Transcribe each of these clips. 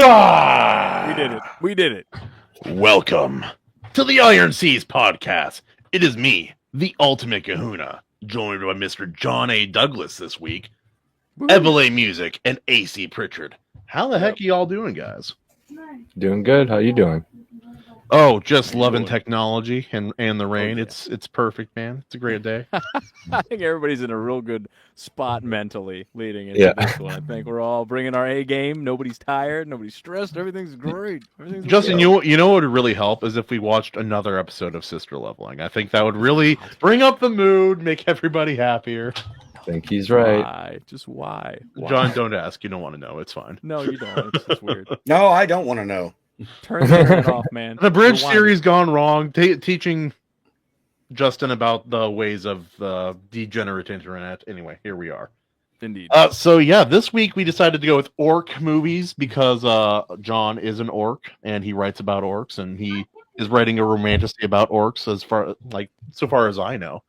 We did it. We did it. Welcome to the Iron Seas podcast. It is me, the ultimate kahuna, joined by Mr. John A. Douglas this week, Evele Music, and AC Pritchard. How the heck are y'all doing, guys? Doing good. How you doing? Oh, just loving technology and the rain. Oh, yeah. It's perfect, man. It's a great day. I think everybody's in a real good spot mentally leading into this one. I think we're all bringing our A game. Nobody's tired. Nobody's stressed. Everything's great. Justin, you know what would really help is if we watched another episode of Sister Leveling. I think that would really bring up the mood, make everybody happier. I think he's right. Why? Just why? John, don't ask. You don't want to know. It's fine. No, you don't. It's weird. No, I don't want to know. Turn it off, man. The bridge series gone wrong. Teaching Justin about the ways of the degenerate internet. Anyway, here we are. Indeed. So yeah, this week we decided to go with orc movies because John is an orc and he writes about orcs and he is writing a romantasy about orcs so far as I know.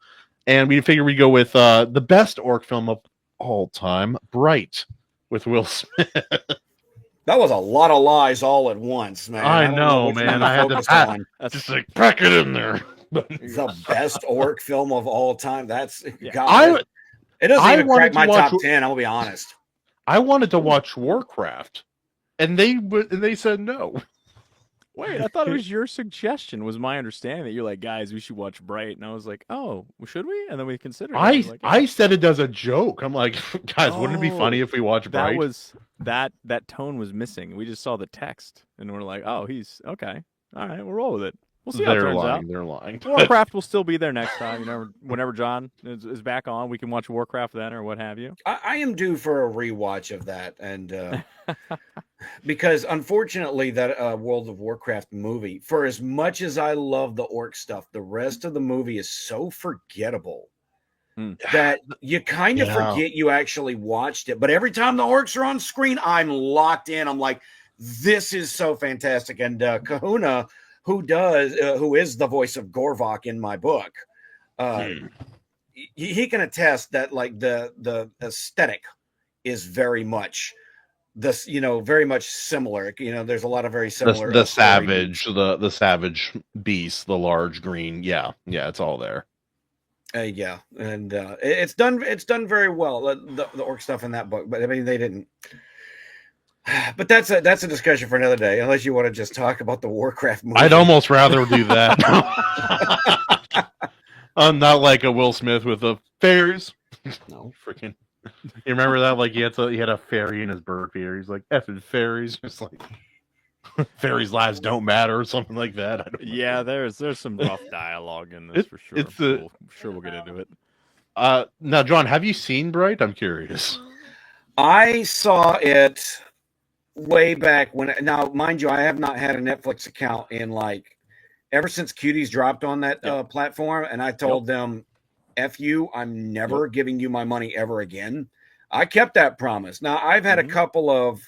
And we figured we'd go with the best orc film of all time, Bright, with Will Smith. That was a lot of lies all at once, man. I know, man. I had to just like pack it in there. The best orc film of all time. That's it doesn't even crack my top 10. I'm gonna be honest. I wanted to watch Warcraft, and they said no. Wait, I thought it was your suggestion. Was my understanding that you're like, guys, we should watch Bright, and I was like, oh, should we? And then we considered. I said it as a joke. I'm like, guys, wouldn't it be funny if we watch Bright? That tone was missing. We just saw the text, and we're like, oh, he's okay. All right, we'll roll with it. We'll see how it turns out. They're lying. Warcraft will still be there next time. Whenever John is back on, we can watch Warcraft then or what have you. I am due for a rewatch of that, and because unfortunately that World of Warcraft movie, for as much as I love the orc stuff, the rest of the movie is so forgettable that you kind of forget you actually watched it. But every time the orcs are on screen, I'm locked in. I'm like, this is so fantastic. And Kahuna, who is the voice of Gorvok in my book, he can attest that like the aesthetic is very much this, very much similar. There's a lot of very similar. The savage beast, the large green. Yeah, it's all there. And it's done very well. The orc stuff in that book, but I mean they didn't. But that's a discussion for another day. Unless you want to just talk about the Warcraft movie, I'd almost rather do that. Not like a Will Smith with the fairies. No, freaking. You remember that? Like he had a fairy in his bird feeder. He's like effing fairies, just like fairies' lives don't matter or something like that. I don't know. Yeah, there's some rough dialogue in this for sure. We'll get into it. Now, John, have you seen Bright? I'm curious. I saw it way back when. Now, mind you, I have not had a Netflix account in ever since Cuties dropped on that platform, and I told them, "F you, I'm never giving you my money ever again." I kept that promise. Now, I've had a couple of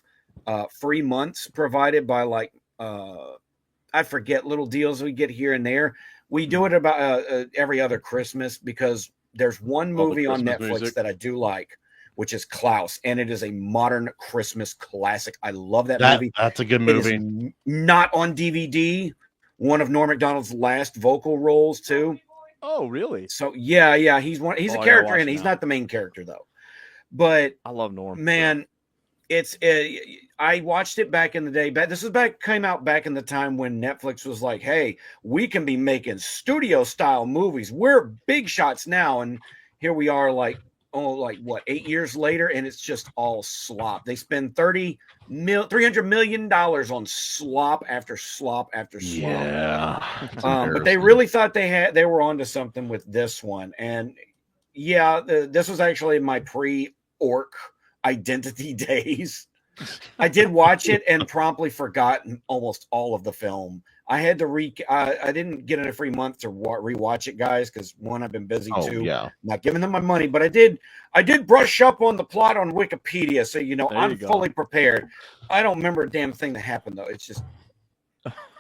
free months provided by I forget little deals we get here and there. We do it about every other Christmas because there's one movie on Netflix that I do like, which is Klaus, and it is a modern Christmas classic. I love that movie. That's a good movie. It is not on DVD. One of Norm Macdonald's last vocal roles too. Oh, really? So yeah, he's a character in it. He's not the main character though. But I love Norm. Man, I watched it back in the day. Came out back in the time when Netflix was like, "Hey, we can be making studio style movies. We're big shots now." And here we are, 8 years later, and it's just all slop. They spend $300 million on slop after slop after slop. Yeah, but they really thought they were onto something with this one. And this was actually my pre-orc identity days. I did watch it and promptly forgot almost all of the film. I had to I didn't get a free month to rewatch it, guys, because one, I've been busy too. Yeah. Not giving them my money, but I did brush up on the plot on Wikipedia, so I'm fully prepared. I don't remember a damn thing that happened though. It's just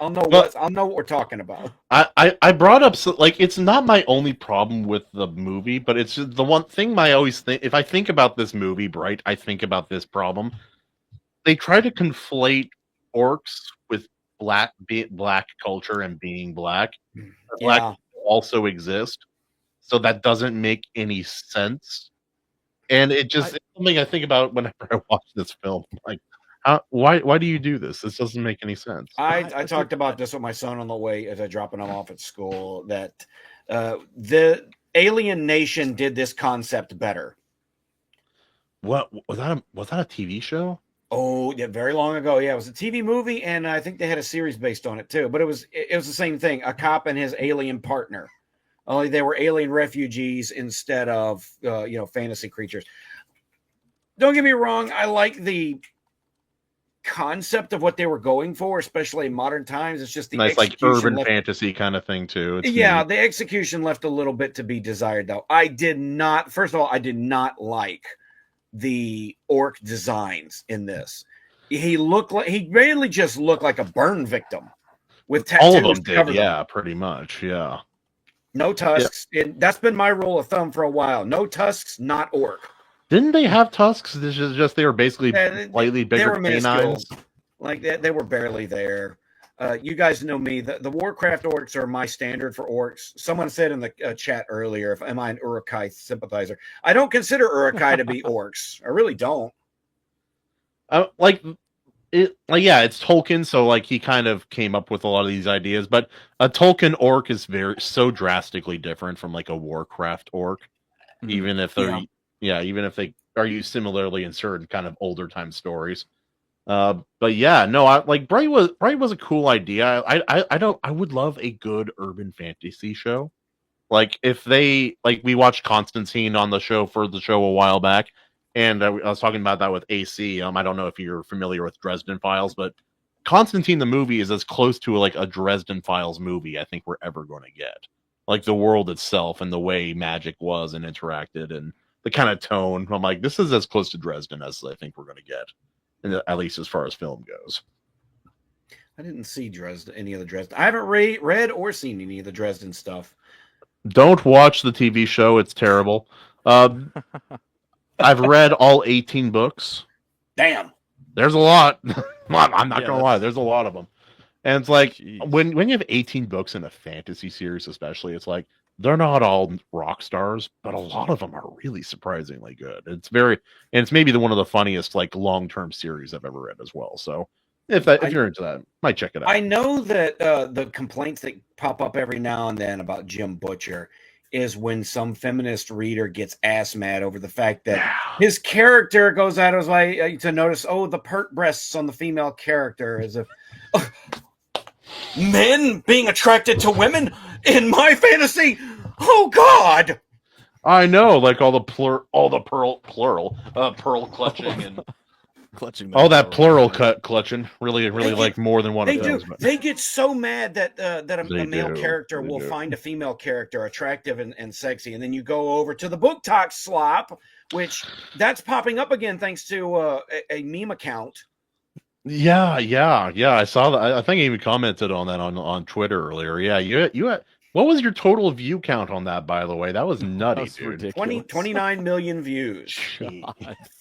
I'll know what we're talking about. I brought up it's not my only problem with the movie, but it's just the one thing I always think if I think about this movie, Bright, I think about this problem. They try to conflate orcs with black culture and being black. Black Yeah. people also exist, so that doesn't make any sense. And it's something I think about whenever I watch this film. Like, why do you do this? This doesn't make any sense. I talked about this with my son on the way as I dropping him off at school, that the Alien Nation did this concept better. What was that? Was that a TV show? Oh, yeah, very long ago. Yeah, it was a TV movie, and I think they had a series based on it too. But it was the same thing: a cop and his alien partner. Only they were alien refugees instead of fantasy creatures. Don't get me wrong; I like the concept of what they were going for, especially in modern times. It's just the nice, like urban fantasy kind of thing too. It's neat. The execution left a little bit to be desired, though. I did not like the orc designs in this. He mainly just looked like a burn victim with tattoos. All of them did, pretty much, yeah. No tusks. And that's been my rule of thumb for a while. No tusks, not orc. Didn't they have tusks? This is just they were basically slightly bigger canines. Like they were barely there. You guys know me. The Warcraft orcs are my standard for orcs. Someone said in the chat earlier, am I an Uruk-hai sympathizer? I don't consider Uruk-hai to be orcs. I really don't. It's Tolkien, so like he kind of came up with a lot of these ideas. But a Tolkien orc is so drastically different from like a Warcraft orc, even if they're even if they are used similarly in certain kind of older time stories. But yeah, no, Bright was a cool idea. I would love a good urban fantasy show. Like if they we watched Constantine on the show a while back, and I was talking about that with AC. I don't know if you're familiar with Dresden Files, but Constantine the movie is as close to like a Dresden Files movie I think we're ever going to get. Like the world itself and the way magic was and interacted and the kind of tone. I'm like, this is as close to Dresden as I think we're going to get, at least as far as film goes. I didn't see any of the Dresden. I haven't read or seen any of the Dresden stuff. Don't watch the TV show. It's terrible. I've read all 18 books. Damn. There's a lot. I'm not going to lie. There's a lot of them. And it's like, when you have 18 books in a fantasy series especially, it's like, they're not all rock stars, but a lot of them are really surprisingly good. It's maybe one of the funniest like long-term series I've ever read as well. So if you're into that, might check it out. I know that the complaints that pop up every now and then about Jim Butcher is when some feminist reader gets ass mad over the fact that his character goes out of his way to notice, the pert breasts on the female character, as if men being attracted to women in my fantasy. Oh God! I know, like all the pearl clutching and clutching. All that plural clutching. Really like more than one of those. But they get so mad that a male character will find a female character attractive and sexy, and then you go over to the book talk slop, which that's popping up again thanks to a meme account. Yeah. I saw that. I think I even commented on that on Twitter earlier. Yeah, you had. What was your total view count on that, by the way? That was nutty, dude. 29 million views.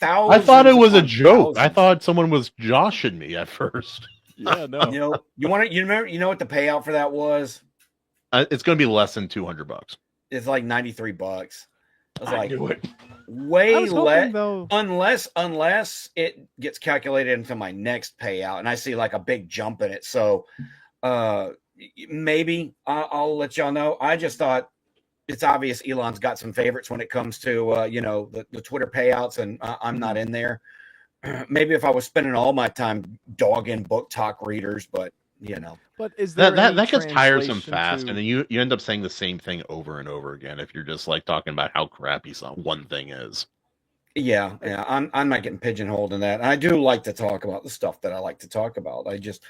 I thought it was a joke. I thought someone was joshing me at first. Yeah, no. You know what the payout for that was? It's going to be less than $200. It's like $93. I knew it. Way less, unless it gets calculated into my next payout, and I see like a big jump in it. So, maybe I'll let y'all know. I just thought it's obvious Elon's got some favorites when it comes to the Twitter payouts, and I'm not in there. Maybe if I was spending all my time dogging book talk readers, but But is there that gets tiresome fast, and then you end up saying the same thing over and over again if you're just like talking about how crappy one thing is. Yeah, I'm not getting pigeonholed in that. I do like to talk about the stuff that I like to talk about. I just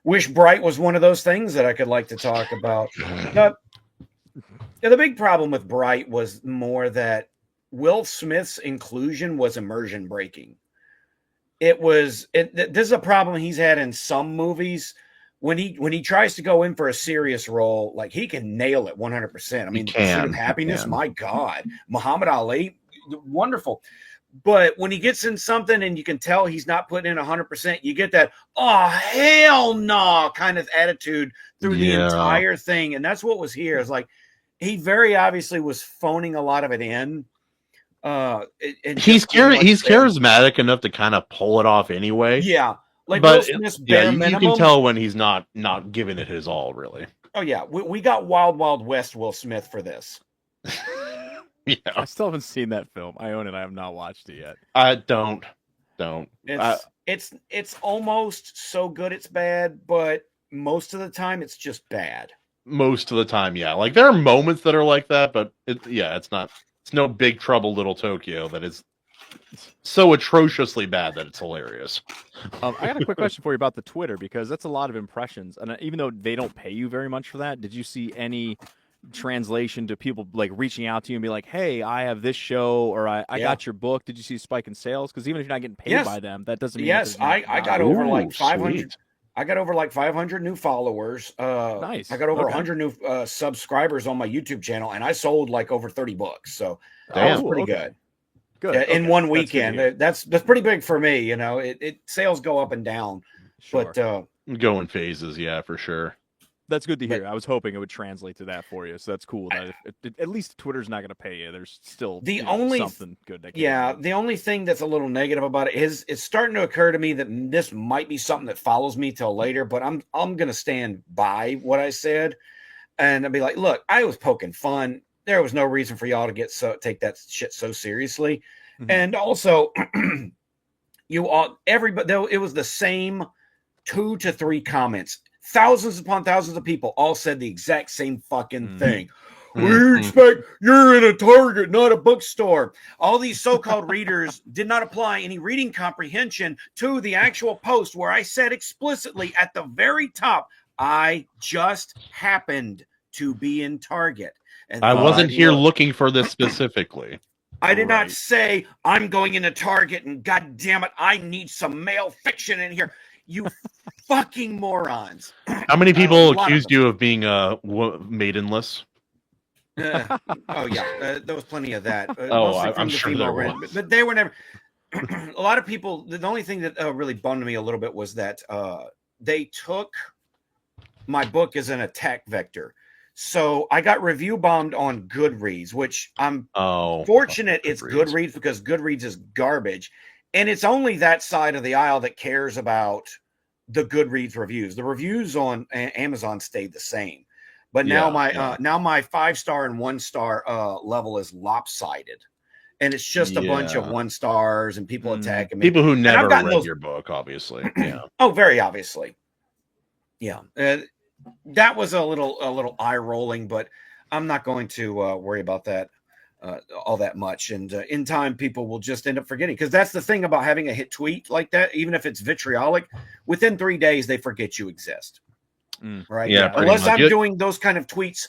wish Bright was one of those things that I could like to talk about. The big problem with Bright was more that Will Smith's inclusion was immersion breaking. This is a problem he's had in some movies. When he tries to go in for a serious role, like he can nail it 100%. I mean, Pursuit of Happiness, my God. Muhammad Ali, wonderful. But when he gets in something and you can tell he's not putting in 100%, you get that, oh, hell no kind of attitude through the entire thing. And that's what was here. It's like, he very obviously was phoning a lot of it in. He's charismatic enough to kind of pull it off anyway. Yeah. Like, but you can tell when he's not giving it his all, really. Oh, yeah. We got Wild Wild West Will Smith for this. Yeah. I still haven't seen that film. I own it. I have not watched it yet. I don't. It's almost so good it's bad, but most of the time it's just bad. Most of the time, yeah. Like, there are moments that are like that, but it's not. It's no Big Trouble Little Tokyo that is so atrociously bad that it's hilarious. I got a quick question for you about the Twitter, because that's a lot of impressions, and even though they don't pay you very much for that, did you see any translation to people like reaching out to you and be like, hey, I have this show, or I got your book? Did you see a spike in sales? Because even if you're not getting paid by them, that doesn't mean I got over like 500. Sweet. I got over like 500 new followers. Nice. I got over 100 new subscribers on my YouTube channel, and I sold like over 30 books. So that was pretty good. Good. In one weekend. That's pretty big for me. You know, it sales go up and down, but go in phases. Yeah, for sure. That's good to hear. I was hoping it would translate to that for you. So that's cool. That at least Twitter's not going to pay you. There's still something good. The only thing that's a little negative about it is it's starting to occur to me that this might be something that follows me till later. But I'm going to stand by what I said, and I'll be like, look, I was poking fun. There was no reason for y'all to take that shit so seriously. Mm-hmm. And also, everybody, though, it was the same 2 to 3 comments. Thousands upon thousands of people all said the exact same fucking thing. We expect you're in a Target, not a bookstore. All these so-called readers did not apply any reading comprehension to the actual post where I said explicitly at the very top, I just happened to be in Target. And I wasn't here looking for this specifically. I did not say I'm going into Target and God damn it, I need some male fiction in here. You fucking morons. How many people accused you of being maidenless? Oh, yeah. There was plenty of that. I'm sure there was. But they were never... A lot of people... The only thing that really bummed me a little bit was that they took my book as an attack vector. So I got review bombed on Goodreads, which I'm fortunate it's Goodreads, because Goodreads is garbage. And it's only that side of the aisle that cares about the Goodreads reviews. The reviews on Amazon stayed the same. But now my 5-star and 1-star level is lopsided. And it's just a bunch of 1-stars and people attacking me. People who never read your book, obviously. Yeah. Oh, very obviously. Yeah. That was a little eye-rolling, but I'm not going to worry about that. All that much, and in time people will just end up forgetting, because that's the thing about having a hit tweet like that. Even if it's vitriolic, within 3 days they forget you exist, right? Unless I'm doing those kind of tweets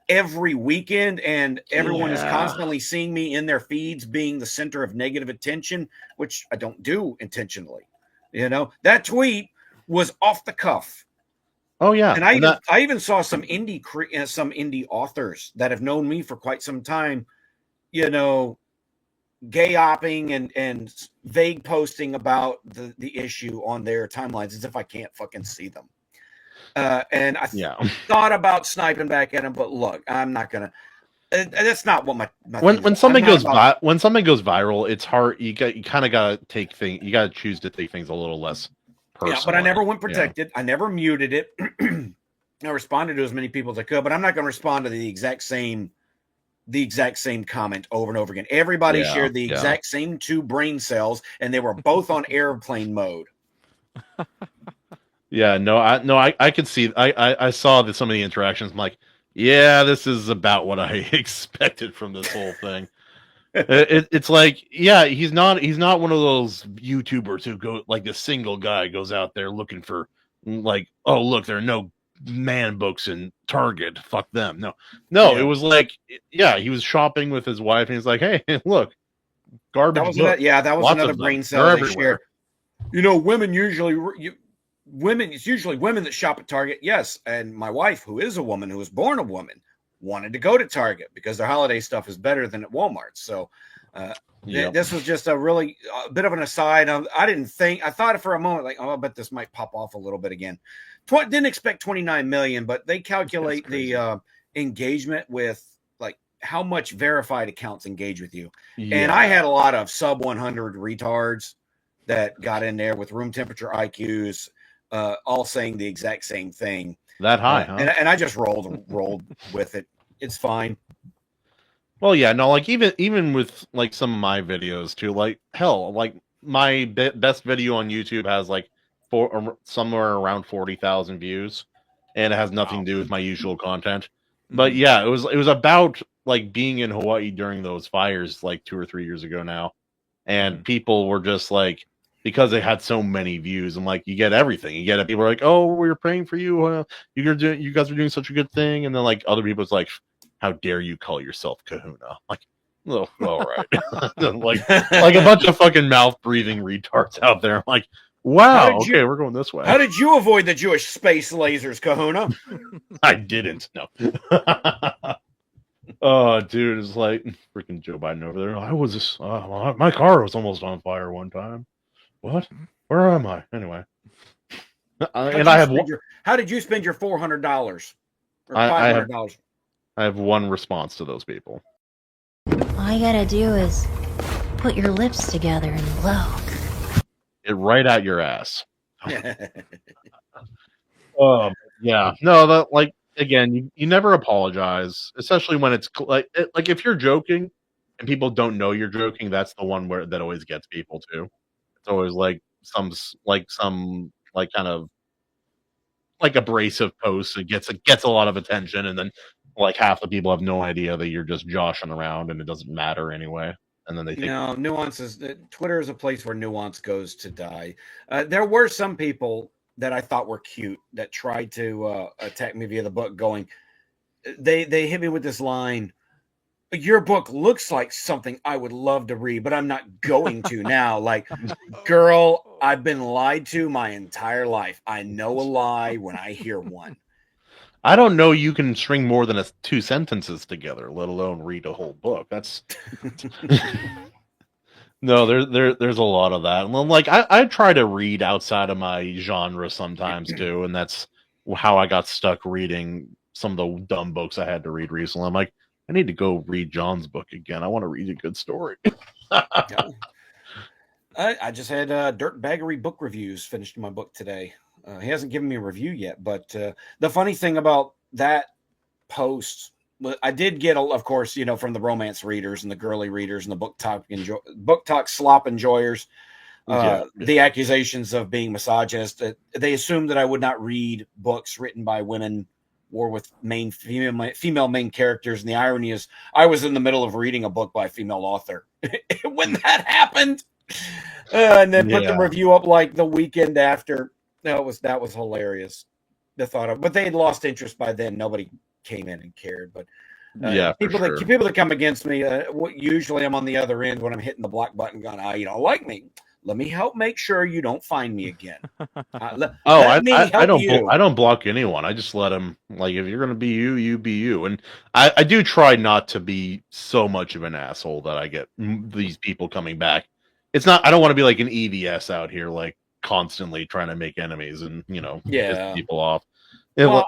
every weekend and everyone is constantly seeing me in their feeds being the center of negative attention, which I don't do intentionally. You know, that tweet was off the cuff. Oh yeah, and I even saw some indie authors that have known me for quite some time, you know, gay-opping and vague posting about the issue on their timelines as if I can't fucking see them. And I thought about sniping back at them, but look, I'm not gonna. That's not what my when something goes viral, it's hard. You kind of gotta take things. You gotta choose to take things a little less personally. Yeah, but I never went protected. I never muted it. I responded to as many people as I could, but I'm not going to respond to the exact same comment over and over again. Everybody shared the exact same 2 brain cells, and they were both on airplane mode. I could see. I saw that some of the interactions. I'm like, yeah, this is about what I expected from this whole thing. It's like, he's not one of those YouTubers who go like the single guy goes out there looking for like, oh look, there are no man books in Target, fuck them. No, it was like, he was shopping with his wife and he's like, hey, look, garbage. That was another brain cell they shared. You know, it's usually women that shop at Target. Yes, and my wife, who is a woman, who was born a woman, wanted to go to Target because their holiday stuff is better than at Walmart. So This was just a really bit of an aside. I thought for a moment, like, oh, I bet this might pop off a little bit again. Didn't expect 29 million, but they calculate the engagement with like how much verified accounts engage with you. Yeah. And I had a lot of sub 100 retards that got in there with room temperature IQs, all saying the exact same thing. That high, huh? And I just rolled with it. It's fine. Well, yeah, no, like even with like some of my videos too, like hell, like my best video on YouTube has like somewhere around 40,000 views, and it has nothing to do with my usual content. But yeah, it was about like being in Hawaii during those fires like 2 or 3 years ago now, and people were just like, because they had so many views, and like you get everything, you get it. People are like, "Oh, we're praying for you. You guys are doing such a good thing," and then like other people's like, "How dare you call yourself Kahuna?" Like, oh, all right, like a bunch of fucking mouth breathing retards out there. I'm like, wow, okay, we're going this way. How did you avoid the Jewish space lasers, Kahuna? I didn't. No. Oh, dude, it's like freaking Joe Biden over there. I was just, my car was almost on fire one time. What? Where am I? Anyway. How did you spend your $400 or $500? I have one response to those people. All you gotta do is put your lips together and blow. It right at your ass. Yeah. No, that like again, you never apologize, especially when it's like if you're joking and people don't know you're joking. That's the one that always gets people too. It's always like some kind of like abrasive post. It gets a lot of attention, and then like half the people have no idea that you're just joshing around, and it doesn't matter anyway. And then they think, no, nuance is Twitter is a place where nuance goes to die. There were some people that I thought were cute that tried to attack me via the book. They hit me with this line: "Your book looks like something I would love to read, but I'm not going to now." Like, girl, I've been lied to my entire life. I know a lie when I hear one. I don't know you can string more than 2 sentences together, let alone read a whole book. That's no, there's a lot of that. And like I try to read outside of my genre sometimes too, and that's how I got stuck reading some of the dumb books I had to read recently. I'm like, I need to go read John's book again. I want to read a good story. I just had Dirt Baggery book reviews finished my book today. He hasn't given me a review yet, but the funny thing about that post, I did get, of course, from the romance readers and the girly readers and the book talk slop enjoyers, the accusations of being misogynist. They assumed that I would not read books written by women or with female main characters. And the irony is, I was in the middle of reading a book by a female author when that happened, and then put the review up like the weekend after. That was hilarious. The thought of, but they had lost interest by then. Nobody came in and cared. But people that come against me, usually I'm on the other end when I'm hitting the block button, going, "You don't like me. Let me help make sure you don't find me again." I don't block anyone. I just let them, like, if you're gonna be you, you be you. And I do try not to be so much of an asshole that I get these people coming back. It's not. I don't want to be like an EVS out here, like, constantly trying to make enemies and piss people off. Well,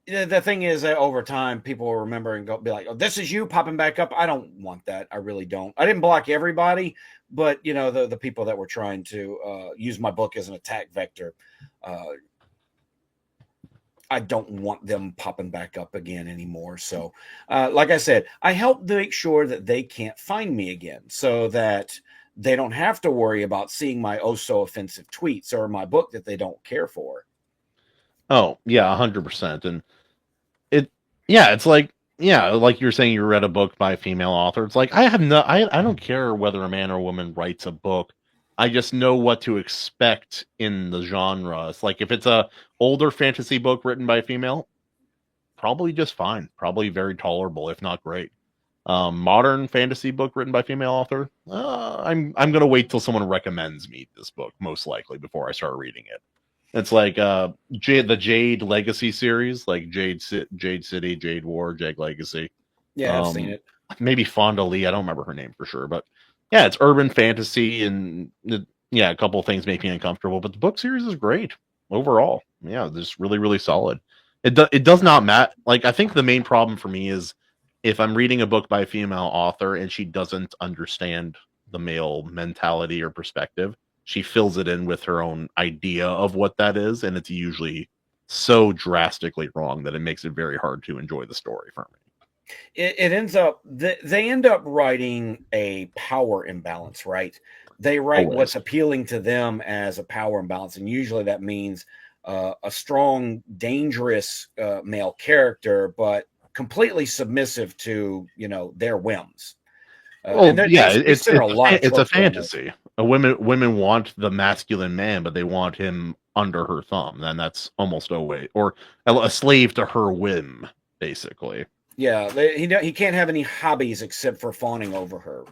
the thing is that over time people will remember and be like, "Oh, this is you popping back up." I don't want that. I really don't. I didn't block everybody, but the people that were trying to use my book as an attack vector, I don't want them popping back up again anymore. So like I said, I help make sure that they can't find me again, so that they don't have to worry about seeing my so offensive tweets or my book that they don't care for. Oh yeah, 100%. And it's like you're saying you read a book by a female author. It's like I don't care whether a man or woman writes a book. I just know what to expect in the genre. It's like if it's a older fantasy book written by a female, probably just fine, probably very tolerable, if not great. Modern fantasy book written by female author, I'm gonna wait till someone recommends me this book, most likely, before I start reading it. It's like the Jade Legacy series, like Jade City, Jade War, Jade Legacy. Yeah, I've seen it. maybe Fonda Lee. I don't remember her name for sure, but yeah, it's urban fantasy, and yeah, a couple of things make me uncomfortable. But the book series is great overall. Yeah, just really, really solid. It does not matter. Like, I think the main problem for me is if I'm reading a book by a female author and she doesn't understand the male mentality or perspective, she fills it in with her own idea of what that is, and it's usually so drastically wrong that it makes it very hard to enjoy the story for me. It ends up they end up writing a power imbalance, right? They write Always. what's appealing to them as a power imbalance, and usually that means a strong, dangerous male character, but completely submissive to their whims. Yeah, it's a fantasy. Women want the masculine man, but they want him under her thumb, and that's almost always, or a slave to her whim, basically. Yeah, he can't have any hobbies except for fawning over her,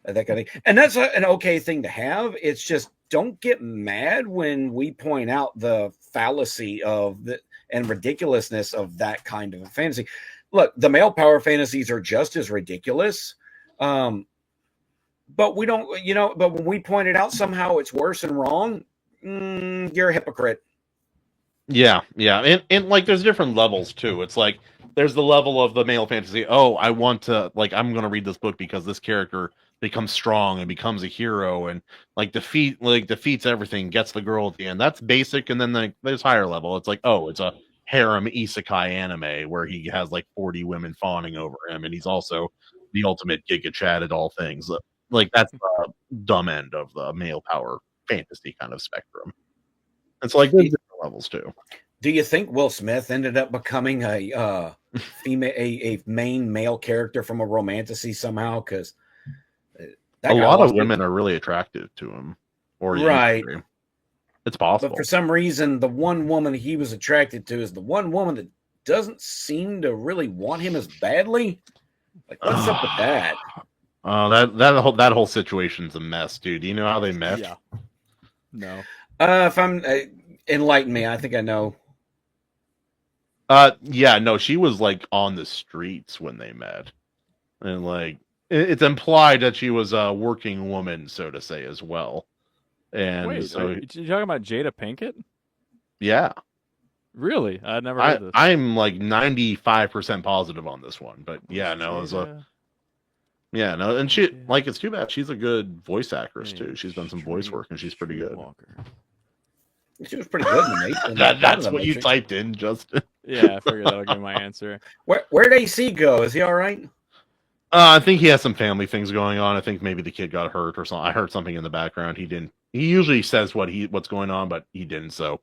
that kind of thing. And that's an okay thing to have. It's just, don't get mad when we point out the fallacy and ridiculousness of that kind of a fantasy. Look, the male power fantasies are just as ridiculous. But we don't, but when we point it out, somehow it's worse and wrong. You're a hypocrite. Yeah. And like, there's different levels too. It's like, there's the level of the male fantasy. Oh, I want to, like, I'm going to read this book because this character becomes strong and becomes a hero and defeats everything, gets the girl at the end. That's basic. And then there's higher level. It's like, oh, it's a harem isekai anime where he has like 40 women fawning over him, and he's also the ultimate Giga Chad at all things. Like, that's the dumb end of the male power fantasy kind of spectrum. It's like, there's different levels too. Do you think Will Smith ended up becoming a main male character from a romantasy somehow? Because a lot of women are really attractive to him, or right? It's possible. But for some reason, the one woman he was attracted to is the one woman that doesn't seem to really want him as badly. Like, what's up with that? That whole situation's a mess, dude. Do you know how they met? Yeah. No. If I'm enlighten me, I think I know. Yeah, no, she was like on the streets when they met, and like it's implied that she was a working woman, so to say, as well. And wait, so you're talking about Jada Pinkett? Yeah. Really? I'd never heard this. I'm like 95% positive on this one, but yeah, no, and she, like, it's too bad. She's a good voice actress too. She's done some voice work, and she's pretty good. She was pretty good in the That's what you typed in, Justin. Yeah, I figured that'll give my answer. Where'd AC go? Is he all right? I think he has some family things going on. I think maybe the kid got hurt or something. I heard something in the background. He didn't. He usually says what's going on, but he didn't. So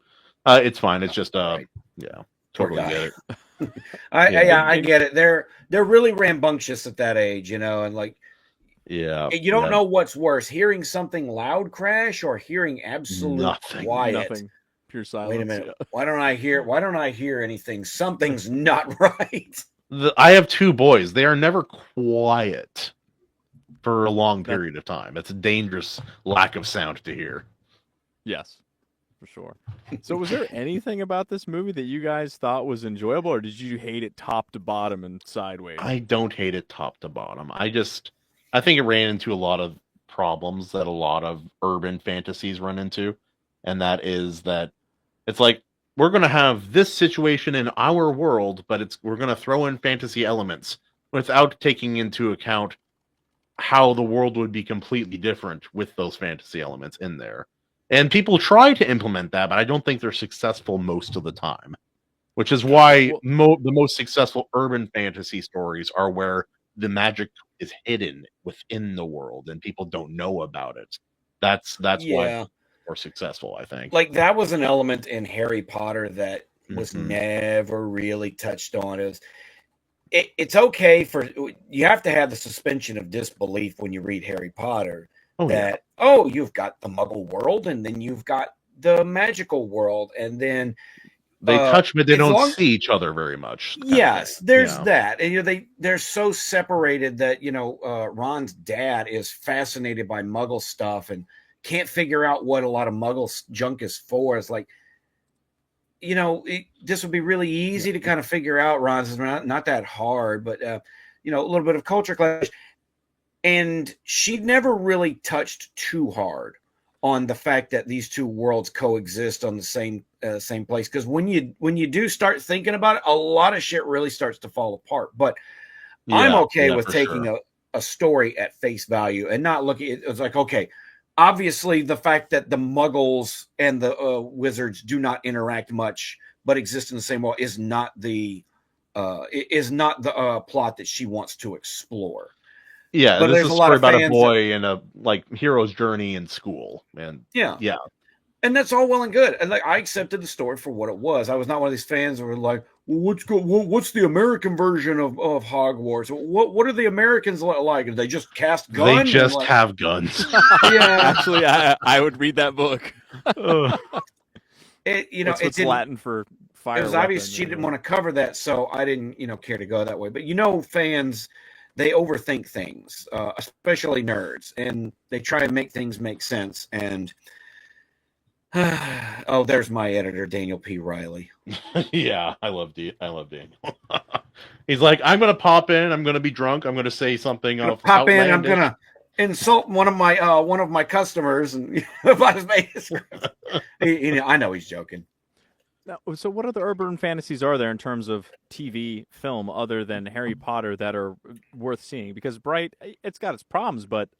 it's fine. It's just yeah, totally get it. I get it. They're really rambunctious at that age, and like, yeah, you don't know what's worse: hearing something loud crash or hearing absolute quiet. Nothing. Pure silence. Wait a minute. Yeah. Why don't I hear anything? Something's not right. I have two boys. They are never quiet for a long period of time. It's a dangerous lack of sound to hear. Yes, for sure. So was there anything about this movie that you guys thought was enjoyable, or did you hate it top to bottom and sideways? I don't hate it top to bottom. I think it ran into a lot of problems that a lot of urban fantasies run into. And that is that it's like, we're going to have this situation in our world, but we're going to throw in fantasy elements without taking into account how the world would be completely different with those fantasy elements in there. And people try to implement that, but I don't think they're successful most of the time, which is why the most successful urban fantasy stories are where the magic is hidden within the world and people don't know about it. That's why more successful, I think. Like, that was an element in Harry Potter that was never really touched on. It's okay you have to have the suspension of disbelief when you read Harry Potter. You've got the Muggle world, and then you've got the magical world, and then they touch, but they don't see each other very much. Yes, there's that, and they're so separated that Ron's dad is fascinated by Muggle stuff and can't figure out what a lot of Muggle junk is for. It's like, this would be really easy to kind of figure out. Ron's is not that hard, but a little bit of culture clash. And she never really touched too hard on the fact that these two worlds coexist on the same place. Because when you do start thinking about it, a lot of shit really starts to fall apart. But I'm okay with taking a story at face value and not looking at it's like, okay, obviously the fact that the Muggles and the wizards do not interact much but exist in the same world is not the plot that she wants to explore. Yeah, but this there's is a a lot story of about a fans boy and a hero's journey in school, and yeah, and that's all well and good. And like I accepted the story for what it was. I was not one of these fans who were like, well, what's the American version of Hogwarts? What are the Americans like? Do they just cast guns? They just have guns. Yeah, actually, I would read that book. It's Latin for fire. It was obvious she didn't want to cover that, so I didn't, care to go that way. But fans, they overthink things, especially nerds, and they try and make things make sense. And oh, there's my editor, Daniel P. Riley. Yeah, I love Daniel. He's like, I'm gonna pop in. I'm gonna be drunk. I'm gonna say something. Outlandish. I'm gonna insult one of my customers and about his manuscript. I know he's joking. Now, so what other urban fantasies are there in terms of TV film other than Harry Potter that are worth seeing? Because Bright, it's got its problems, but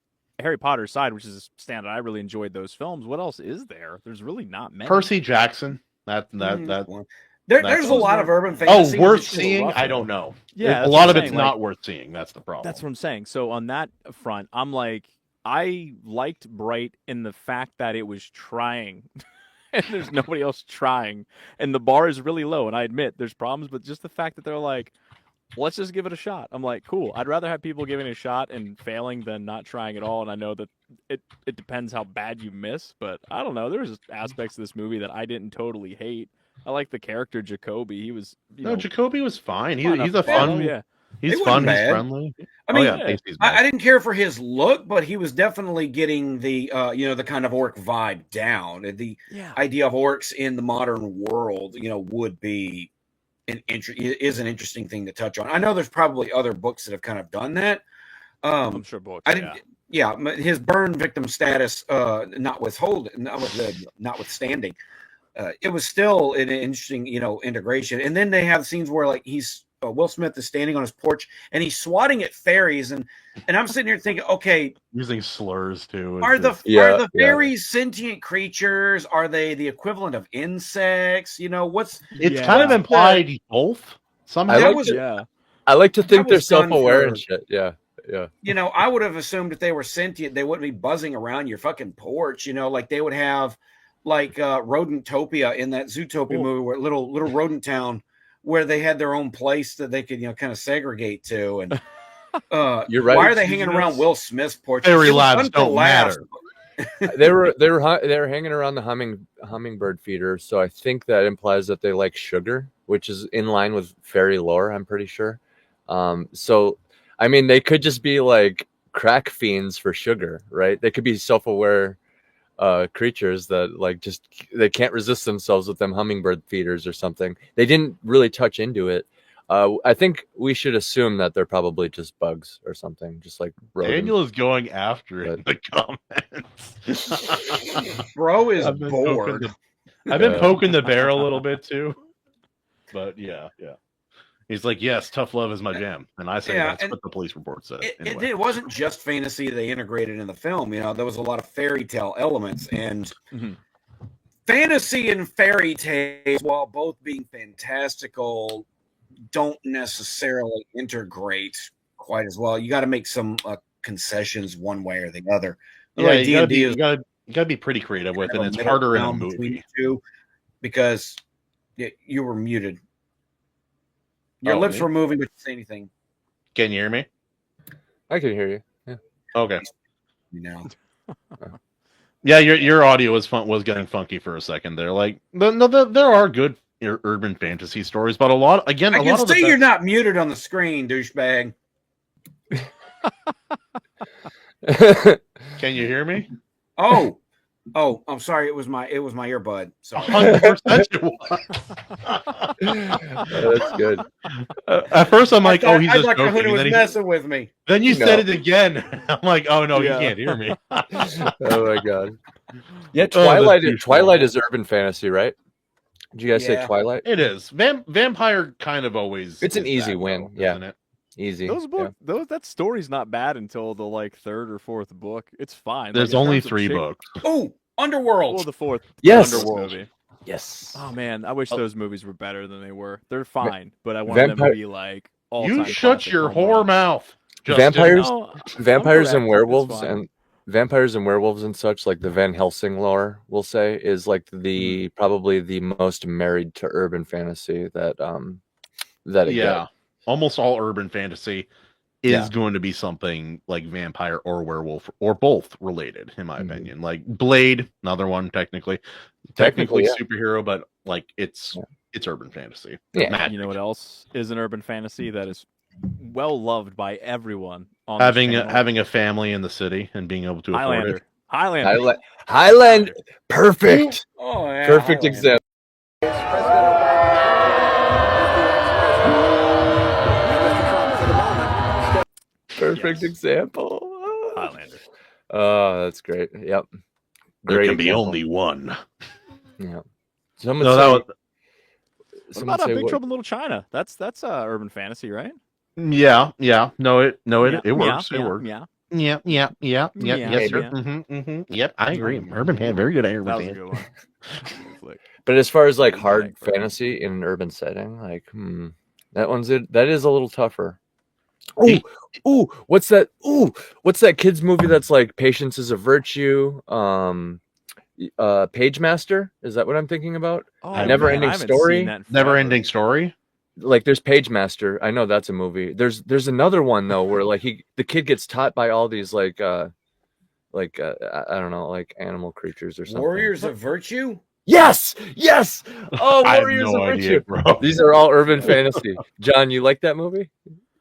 Harry Potter aside, which is a standard, I really enjoyed those films. What else is there? There's really not many. Percy Jackson. There's a lot of urban fantasy. Oh, worth seeing? I don't know. Yeah, a lot of it's not worth seeing. That's the problem. That's what I'm saying. So on that front, I'm like, I liked Bright in the fact that it was trying. And there's nobody else trying. And the bar is really low. And I admit there's problems, but just the fact that they're like, let's just give it a shot. I'm like, cool. I'd rather have people giving it a shot and failing than not trying at all. And I know that it depends how bad you miss, but I don't know. There's aspects of this movie that I didn't totally hate. I like the character Jakoby. He was Jakoby was fine. He's a fun. Yeah. He's fun. He's friendly. I mean, I didn't care for his look, but he was definitely getting the the kind of orc vibe down. The idea of orcs in the modern world, would be an interesting thing to touch on. I know there's probably other books that have kind of done that. I'm sure books. His burn victim status, notwithstanding, it was still an interesting, integration. And then they have scenes where like Will Smith is standing on his porch and he's swatting at fairies, and I'm sitting here thinking, okay, using slurs too. Are the fairies sentient creatures? Are they the equivalent of insects? It's kind of implied he's both somehow. I like to think they're self-aware and shit. Yeah. I would have assumed if they were sentient, they wouldn't be buzzing around your fucking porch. Like they would have like Rodentopia in that Zootopia movie, where little rodent town, where they had their own place that they could, kind of segrange to. And you're right. Why are they hanging around Will Smith's porch? Fairy lives don't matter. they were hanging around the hummingbird-feeder, so I think that implies that they like sugar, which is in line with fairy lore, I'm pretty sure. So I mean, they could just be like crack fiends for sugar, right? They could be self-aware creatures that they can't resist themselves with them hummingbird feeders or something. They didn't really touch into it. I think we should assume that they're probably just bugs or something, just like rodents. Daniel is going after it in the comments. Bro is bored. I've been poking the bear a little bit too, but yeah. He's like, yes, tough love is my jam. And I say that's what the police report said. It wasn't just fantasy they integrated in the film. There was a lot of fairy tale elements. And fantasy and fairy tales, while both being fantastical, don't necessarily integrate quite as well. You got to make some concessions one way or the other. Yeah, you got to be pretty creative with it. It's harder in a movie. Because you were muted. Your lips were moving, but you say anything. Can you hear me? I can hear you. Yeah. Okay. Yeah, your audio was getting funky for a second there. Like, there are good urban fantasy stories, but I can see you're not muted on the screen, douchebag. Can you hear me? Oh, Oh, I'm sorry. It was my earbud. Sorry. 100% it was. That's good. At first, I'm like, I he's thought just Dr. joking. Who was And messing with me. then you No. said it again. I'm like, oh no, Yeah. he can't hear me. Oh my god. Yeah, Oh, Twilight. that's Twilight is urban fantasy, right? Did you guys say Yeah. Twilight? It is. Vampire kind of always. It's an is easy that, win, though, yeah. isn't it? Easy. Those books, that story's not bad until the like third or fourth book. It's fine. There's like, in only terms of 3 shape- books. Oh, Underworld. Well, the fourth Yes. Underworld movie. Yes. Oh man, I wish Oh. those movies were better than they were. They're fine, but I want them Vampire- to be like all. You shut your whore mouth. Justin. Vampires- No, Vampires I'm and correct. werewolves It's fine. and vampires and werewolves and such, like the Van Helsing lore, we'll say, is like the probably the most married to urban fantasy that it Yeah, gets. almost all urban fantasy is Yeah. going to be something like vampire or werewolf or both related, in my Mhm. opinion. Like Blade, another one technically Technically, yeah. superhero, but like it's urban fantasy. Yeah. Magic. You know what else is an urban fantasy that is well loved by everyone on having this a, channel? having a family in the city and being able to afford it. Highlander. Highland, perfect, Oh, yeah, perfect Highlander. example. Perfect Yes. example. Highlander. Oh, that's great. Yep. There Great can be example. only one. Yeah. Someone No, say, that was, What someone about say Big what- Trouble in Little China? That's urban fantasy, right? yeah. No, it works. It works. Yeah. Yeah. Yeah, Yes, sir. yeah. Yep, I agree. Urban fan, very good at urban That was a fan. good one. Good flick. But as far as like Yeah, hard exactly. fantasy in an urban setting, like that is a little tougher. Hey. What's that kids movie that's like Patience is a Virtue? Page Master? Is that what I'm thinking about? Oh, Never man, Ending I haven't Story? seen that in Never forever. ending story. Like there's Page Master. I know that's a movie. There's another one though where like the kid gets taught by all these I don't know, like animal creatures or something. Warriors of Virtue. Yes. Oh, I have Warriors no of idea, Virtue. bro. These are all urban fantasy. John, you like that movie?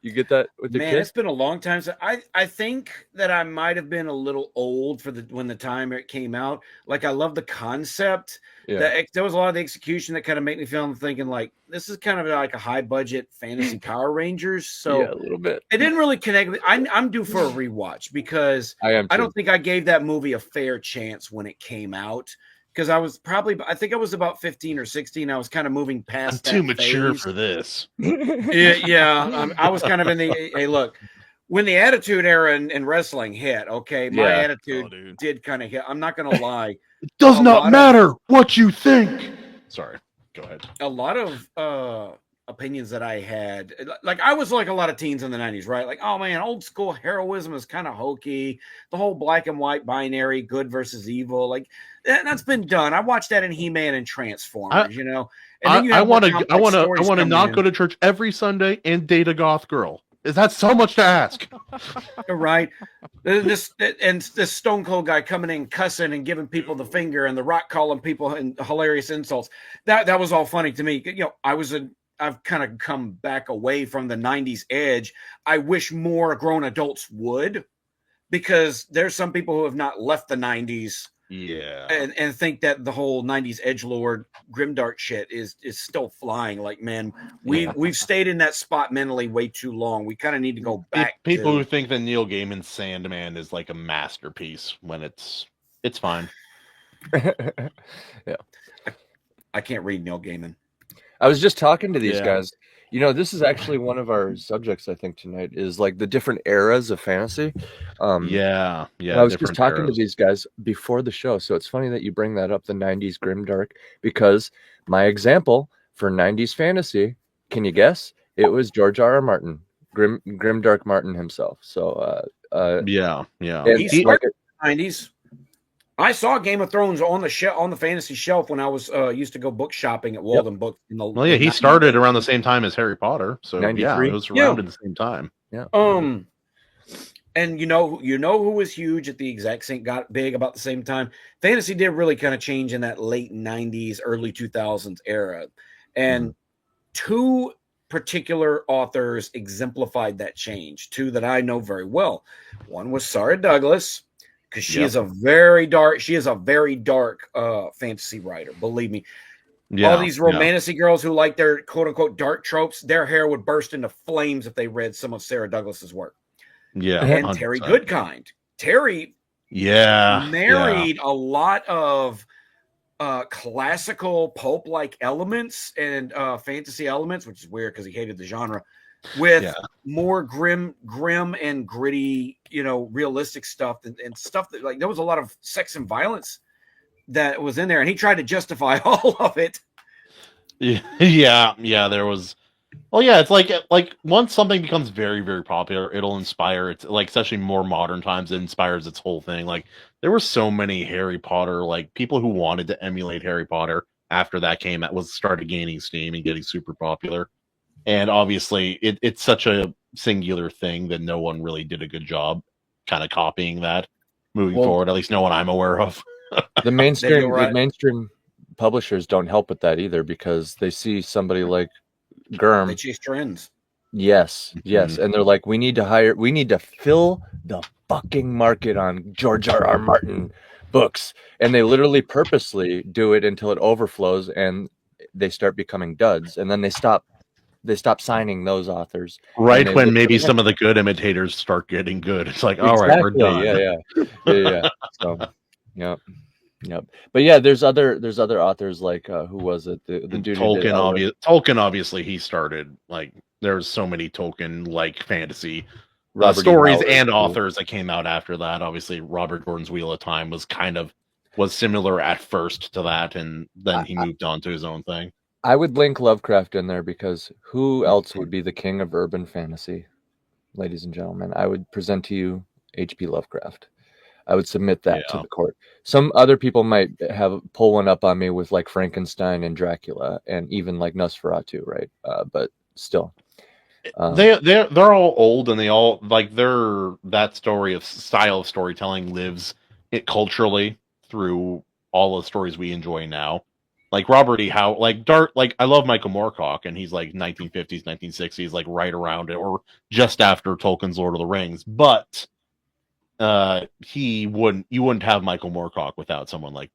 You get that with your Man, kids? it's been a long time. So I think that I might have been a little old for when the time it came out. Like I love the concept. Yeah. There was a lot of the execution that kind of made me feel I'm thinking like this is kind of like a high budget fantasy Power Rangers. So Yeah, a little bit. it didn't really connect with. I'm due for a rewatch because I am. I don't think I gave that movie a fair chance when it came out. Because I think I was about 15 or 16. I was kind of moving I'm past too that mature phase. for this. I was kind of in the hey, look, when the attitude era in wrestling hit, okay, my Yeah. attitude Oh, dude. did kind of hit. I'm not gonna lie, It does A not lot of- matter what you think. Sorry, go ahead. a lot of opinions that I had, like I was like a lot of teens in the 90s, right? Like, oh man, old school heroism is kind of hokey. The whole black and white binary, good versus evil, like that's been done. I watched that in He-Man and Transformers, you know. And then you I have more want to complex stories coming not in. go to church every Sunday and date a goth girl. Is that so much to ask? Right. This Stone Cold guy coming in cussing and giving people the finger, and The Rock calling people and hilarious insults. That was all funny to me. You know, I've kind of come back away from the 90s edge. I wish more grown adults would, because there's some people who have not left the 90s Yeah. and think that the whole 90s edgelord grimdark shit is still flying. Like, man, we've stayed in that spot mentally way too long. We kind of need to go back. People who think that Neil Gaiman's Sandman is like a masterpiece when it's fine. Yeah. I can't read Neil Gaiman. I was just talking to these Yeah. guys. You know, this is actually one of our subjects, I think, tonight is like the different eras of fantasy. Yeah. And I was just different talking eras. to these guys before the show. So it's funny that you bring that up, the 90s grimdark, because my example for 90s fantasy, can you guess? It was George R.R. Martin, Grimdark Martin himself. So, Yeah. and He's he, smart. 90s. I saw Game of Thrones on the fantasy shelf when I was used to go book shopping at Walden Books. Well, yeah, he started around the same time as Harry Potter, so yeah, 93? it was around at the same time. Yeah. And you know who was huge at the exact same, got big about the same time. Fantasy did really kind of change in that late 90s, early 2000s era, and two particular authors exemplified that change. Two that I know very well. One was Sarah Douglas, because she is a very dark fantasy writer. Believe me. All these romantic girls who like their quote unquote dark tropes, their hair would burst into flames if they read some of Sarah Douglas's work. Yeah, and 100%. Terry Goodkind. Terry married a lot of classical pulp-like elements and fantasy elements, which is weird because he hated the genre, with more grim and gritty, realistic stuff and stuff that, like, there was a lot of sex and violence that was in there, and he tried to justify all of it. Yeah, there was. Well, yeah, it's like once something becomes very, very popular, it'll inspire. It's like, especially more modern times, it inspires its whole thing. Like, there were so many Harry Potter, like, people who wanted to emulate Harry Potter after that started gaining steam and getting super popular. And obviously, it's such a singular thing that no one really did a good job kind of copying that moving forward. At least no one I'm aware of. The mainstream publishers don't help with that either, because they see somebody like Gurm. They chase trends. Yes. And they're like, we need to fill the fucking market on George R.R. Martin books. And they literally purposely do it until it overflows and they start becoming duds. And then they stop signing those authors. Right when maybe some of the good imitators start getting good. It's like, all right, we're done. Yeah. So, Yep. But yeah, there's other authors like who was it? The dude Tolkien. Tolkien, obviously, he started, like, there's so many Tolkien like fantasy stories and authors that came out after that. Obviously, Robert Jordan's Wheel of Time was similar at first to that, and then he moved on to his own thing. I would link Lovecraft in there, because who else would be the king of urban fantasy, ladies and gentlemen? I would present to you H.P. Lovecraft. I would submit that to the court. Some other people might pull one up on me with, like, Frankenstein and Dracula and even like Nosferatu, right? But still, they're all old, and they all, like, that style of storytelling lives culturally through all the stories we enjoy now. Like Robert E. Howe, like I love Michael Moorcock, and he's like 1950s, 1960s, like right around it or just after Tolkien's Lord of the Rings, but. You wouldn't have Michael Moorcock without someone like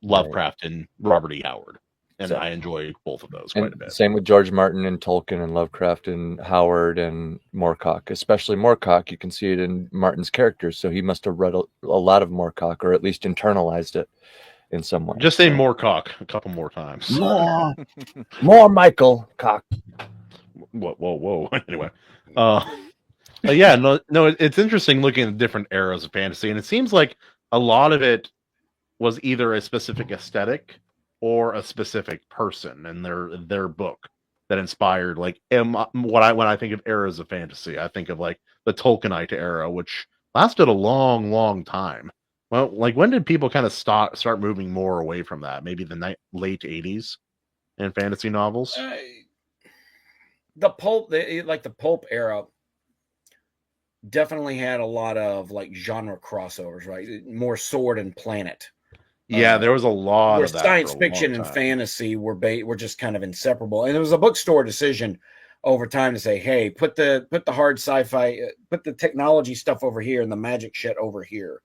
Lovecraft and Robert E. Howard, and I enjoy both of those quite a bit. Same with George Martin and Tolkien and Lovecraft and Howard and Moorcock, especially Moorcock. You can see it in Martin's characters, so he must have read a lot of Moorcock, or at least internalized it in some way. Just say Moorcock a couple more times. More Michael Cock. Whoa. Anyway, yeah, no, it's interesting looking at different eras of fantasy, and it seems like a lot of it was either a specific aesthetic or a specific person and their book that inspired, like, when I think of eras of fantasy, I think of, like, the Tolkienite era, which lasted a long, long time. Well, like, when did people kind of start moving more away from that? Maybe the late 80s in fantasy novels? The pulp era definitely had a lot of, like, genre crossovers, right? More sword and planet. Yeah, there was a lot of that. Science fiction and fantasy were just kind of inseparable, and it was a bookstore decision over time to say, "Hey, put the hard sci-fi, put the technology stuff over here, and the magic shit over here."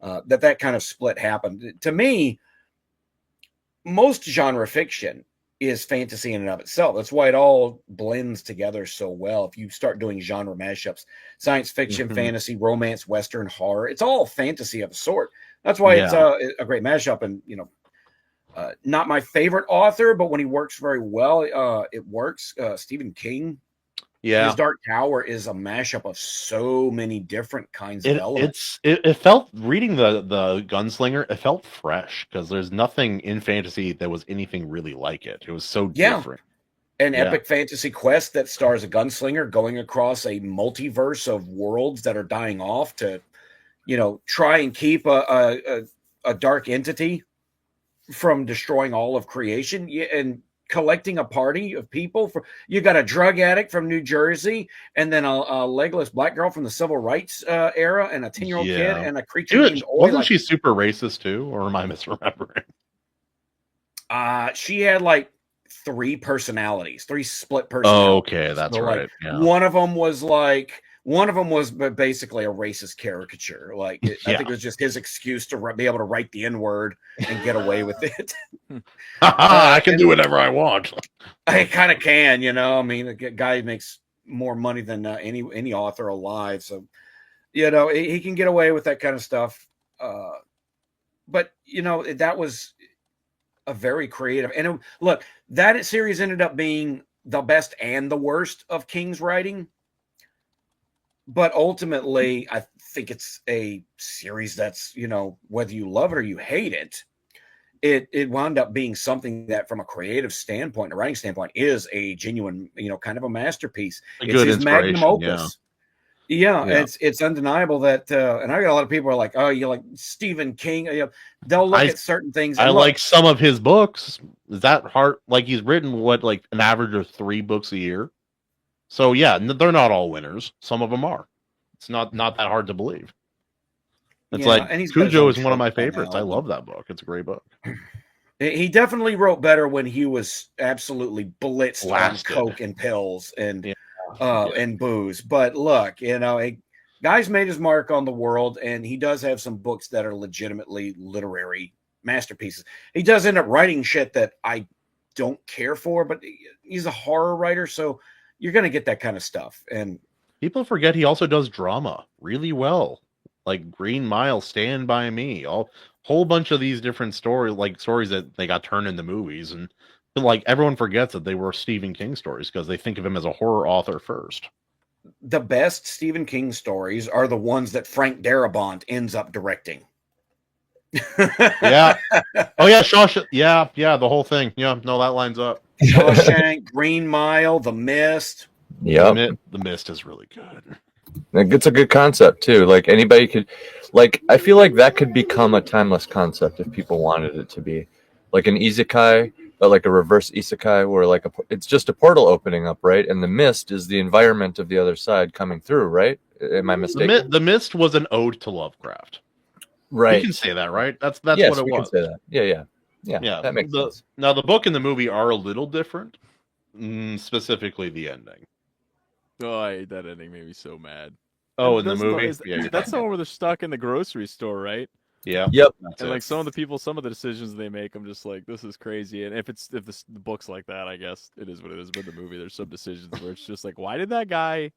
That kind of split happened. To me, most genre fiction is fantasy in and of itself. That's why it all blends together so well. If you start doing genre mashups, science fiction, fantasy, romance, Western, horror, it's all fantasy of a sort. That's why it's a great mashup. And, not my favorite author, but when he works very well, it works. Stephen King. Yeah, his Dark Tower is a mashup of so many different kinds of elements. It felt, reading the Gunslinger, it felt fresh, because there's nothing in fantasy that was anything really like it. It was so different. An epic fantasy quest that stars a gunslinger going across a multiverse of worlds that are dying off to, try and keep a dark entity from destroying all of creation, and collecting a party of people. You got a drug addict from New Jersey, and then a legless black girl from the civil rights era, and a 10-year-old kid, and a creature named Oi. Wasn't she super racist too, or am I misremembering? She had like three split personalities. Oh, okay, that's right. One of them was like One of them was basically a racist caricature. Like I think it was just his excuse to be able to write the N-word and get away with it. I can do whatever I want. I kind of can, you know. I mean, a guy makes more money than any author alive, so you know he can get away with that kind of stuff. But you know that was a very creative. And look, that series ended up being the best and the worst of King's writing. But ultimately, I think it's a series that's, you know, whether you love it or you hate it, it wound up being something that, from a creative standpoint, a writing standpoint, is a genuine, you know, kind of a masterpiece. It's his magnum opus. Yeah, it's undeniable that, and I got a lot of people are like, oh, you like Stephen King. You know, they'll look at certain things. I like some of his books. Is that hard? Like he's written like an average of 3 books a year. So yeah, they're not all winners. Some of them are. It's not that hard to believe. It's like Cujo is one of my favorites. I love that book. It's a great book. He definitely wrote better when he was absolutely blitzed on coke and pills and booze. But look, you know, guy's made his mark on the world, and he does have some books that are legitimately literary masterpieces. He does end up writing shit that I don't care for, but he's a horror writer, so you're going to get that kind of stuff. And people forget he also does drama really well, like Green Mile, Stand By Me, whole bunch of these different stories that they got turned into movies. And like everyone forgets that they were Stephen King stories because they think of him as a horror author first. The best Stephen King stories are the ones that Frank Darabont ends up directing. Yeah. Oh yeah, Shawshank. Yeah, the whole thing. Yeah, no, that lines up. Shawshank, Green Mile, The Mist. Yeah, The Mist is really good. It's a good concept too. Like anybody could, like I feel like that could become a timeless concept if people wanted it to be, like an isekai, but like a reverse isekai, where like it's just a portal opening up, right? And the mist is the environment of the other side coming through, right? Am I mistaken? The Mist was an ode to Lovecraft. Right. You can say that, right? That's yes, what it was. Can say that. Yeah. That makes sense. Now the book and the movie are a little different, specifically the ending. Oh, I hate that ending. Made me so mad. Oh, in the movie, that's the one where they're stuck in the grocery store, right? Yeah. Yep. And like some of the decisions they make, I'm just like, this is crazy. And if the book's like that, I guess it is what it is. But the movie, there's some decisions where it's just like, why did that guy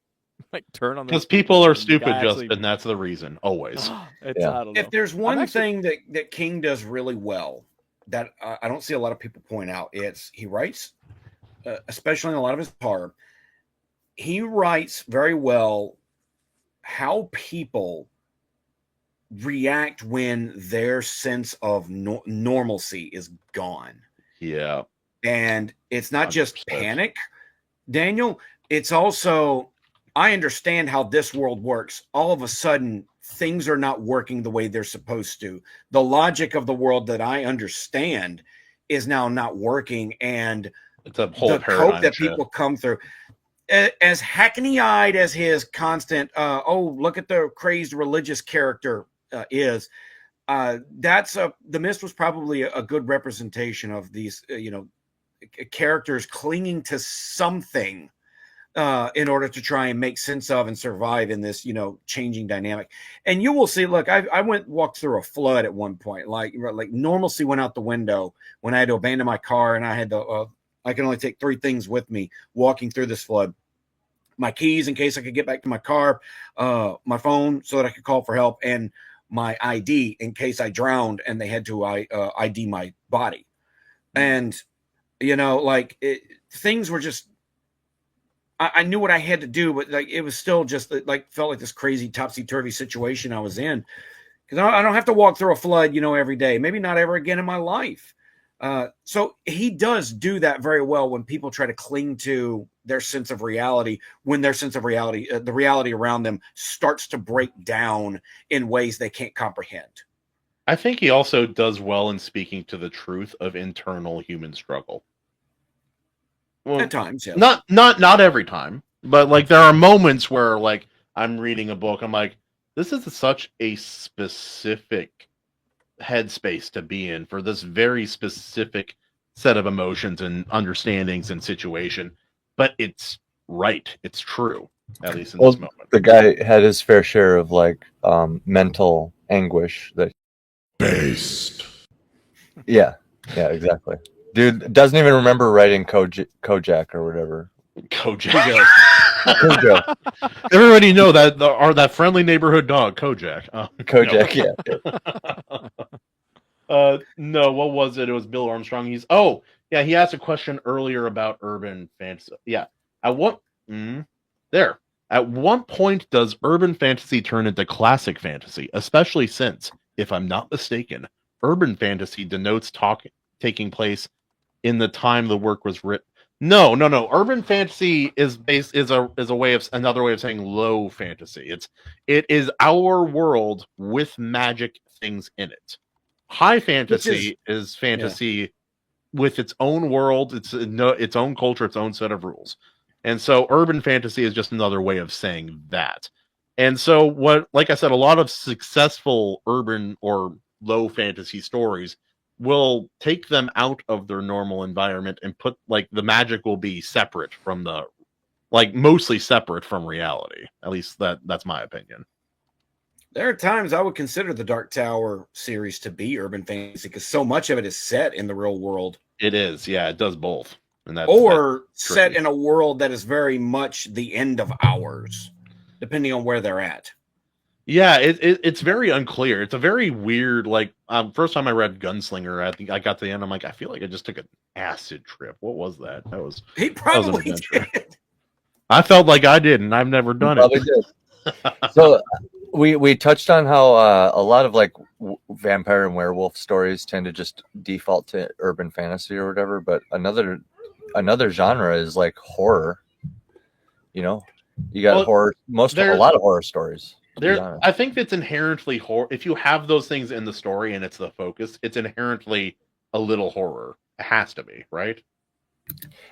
like turn on? Because people are stupid, Justin. That's the reason. Always. I don't know. If there's one thing that King does really well that I don't see a lot of people point out, it's he writes, especially in a lot of his horror, he writes very well how people react when their sense of normalcy is gone. Yeah. And it's not 100%. Just panic, Daniel. It's also, I understand how this world works. All of a sudden, things are not working the way they're supposed to. The logic of the world that I understand is now not working. And it's a whole the cope that people come through. As hackney-eyed as his constant, look at the crazed religious character is, The Mist was probably a good representation of these, characters clinging to something in order to try and make sense of and survive in this, changing dynamic. And you will see, look, I walked through a flood at one point, like normalcy went out the window when I had to abandon my car, and I had to, I can only take 3 things with me walking through this flood. My keys in case I could get back to my car, my phone so that I could call for help, and my ID in case I drowned and they had to ID my body. And, things were just, I knew what I had to do, but it was still just felt like this crazy topsy-turvy situation I was in. Because I don't have to walk through a flood, every day. Maybe not ever again in my life. So he does do that very well when people try to cling to their sense of reality, when their sense of reality, the reality around them starts to break down in ways they can't comprehend. I think he also does well in speaking to the truth of internal human struggle. Well, at times, yes. Not every time, but there are moments where I'm reading a book, I'm like, this is such a specific headspace to be in for this very specific set of emotions and understandings and situation, but it's right, it's true. at least in Well, this moment. the guy had his fair share of like mental anguish. That Based. yeah, exactly. Dude doesn't even remember writing Kojak or whatever. Kojak. Kojak. Everybody know that that friendly neighborhood dog, Kojak. Kojak, No. yeah. No, what was it? It was Bill Armstrong. He asked a question earlier about urban fantasy. Yeah. At what point does urban fantasy turn into classic fantasy? Especially since, if I'm not mistaken, urban fantasy denotes taking place in the time the work was written. No. Urban fantasy is another way of saying low fantasy. It is our world with magic things in it. High fantasy is fantasy with its own world, its own culture, its own set of rules. And so urban fantasy is just another way of saying that. And so like I said, a lot of successful urban or low fantasy stories will take them out of their normal environment and put like the magic will be separate from mostly separate from reality. At least that's my opinion. There are times I would consider the Dark Tower series to be urban fantasy because so much of it is set in the real world. It is, yeah, it does both. And that's set in a world that is very much the end of ours, depending on where they're at. Yeah, it's very unclear. It's a very weird, first time I read Gunslinger, I think I got to the end, I'm like, I feel like I just took an acid trip. What was that? He probably did. I felt like I did, and I've never done it. Did. So we touched on how a lot of like vampire and werewolf stories tend to just default to urban fantasy or whatever, but another genre is like horror. You know, you got horror. A lot of horror stories. I think it's inherently horror. If you have those things in the story and it's the focus, it's inherently a little horror. It has to be, right?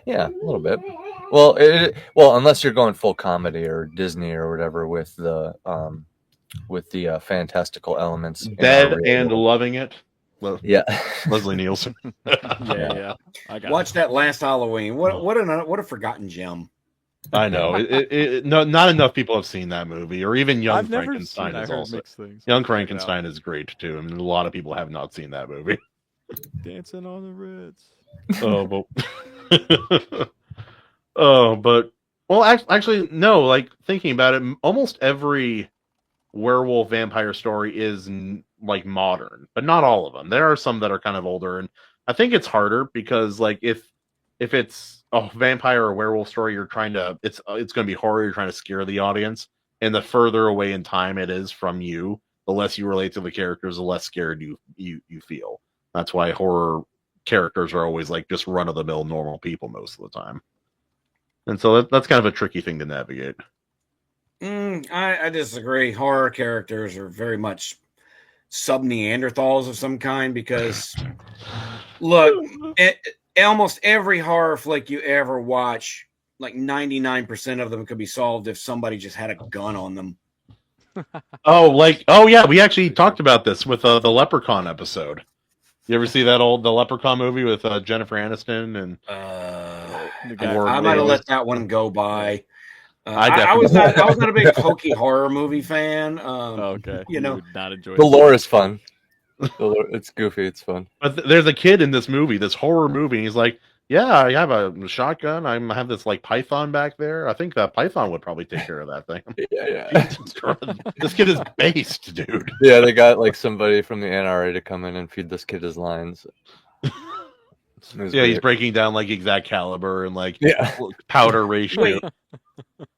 Yeah, a little bit. Well, unless you're going full comedy or Disney or whatever with the fantastical elements. Dead and world. Loving it. Yeah, Leslie Nielsen. yeah. Watch that last Halloween. What a forgotten gem. I know. Not enough people have seen that movie, or even Young Frankenstein is also. Young Frankenstein is great too. I mean, a lot of people have not seen that movie. Dancing on the Ritz. Actually, no. Like thinking about it, almost every werewolf vampire story is like modern, but not all of them. There are some that are kind of older, and I think it's harder because like if it's a vampire or werewolf story, it's going to be horror. You're trying to scare the audience, and the further away in time it is from you, the less you relate to the characters, the less scared you feel. That's why horror characters are always like just run of the mill normal people most of the time, and so that's kind of a tricky thing to navigate. I disagree. Horror characters are very much sub-Neanderthals of some kind because look, almost every horror flick you ever watch, like 99% of them could be solved if somebody just had a gun on them. Yeah, we actually talked about this with the Leprechaun episode. You ever see the Leprechaun movie with Jennifer Aniston and I might have let that one go by. I was not a big hokey horror movie fan. Okay, you know, would not enjoy the lore is fun. It's goofy. It's fun. But there's a kid in this horror movie. And he's like, "Yeah, I have a shotgun. I have this like python back there. I think that python would probably take care of that thing." Yeah. This kid is based, dude. Yeah, they got like somebody from the NRA to come in and feed this kid his lines. He's breaking down like exact caliber and like powder ratio. Wait.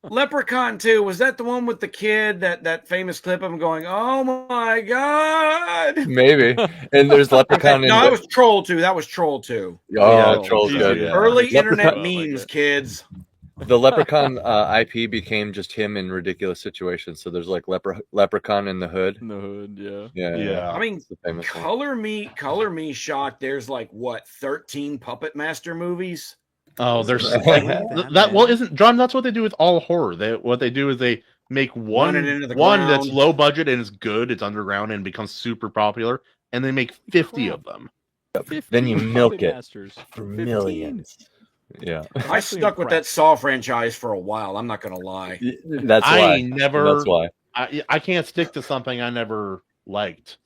Leprechaun 2, was that the one with the kid, that famous clip of him going, "Oh my god"? Maybe. And there's Leprechaun. That was Troll 2. That was Troll 2. Oh, yeah, Troll's good. Yeah. Early internet memes, kids. The Leprechaun IP became just him in ridiculous situations. So there's like Leprechaun in the Hood. In the Hood, yeah. I mean, color me shocked. There's like what 13 Puppet Master movies. Oh, there's that. Well, isn't John? That's what they do with all horror. What they do is they make one that's low budget and is good. It's underground and becomes super popular, and they make 50 of them. 50 then you milk it masters for millions. Yeah, I stuck with that Saw franchise for a while. I'm not gonna lie. that's why. That's why. I can't stick to something I never liked.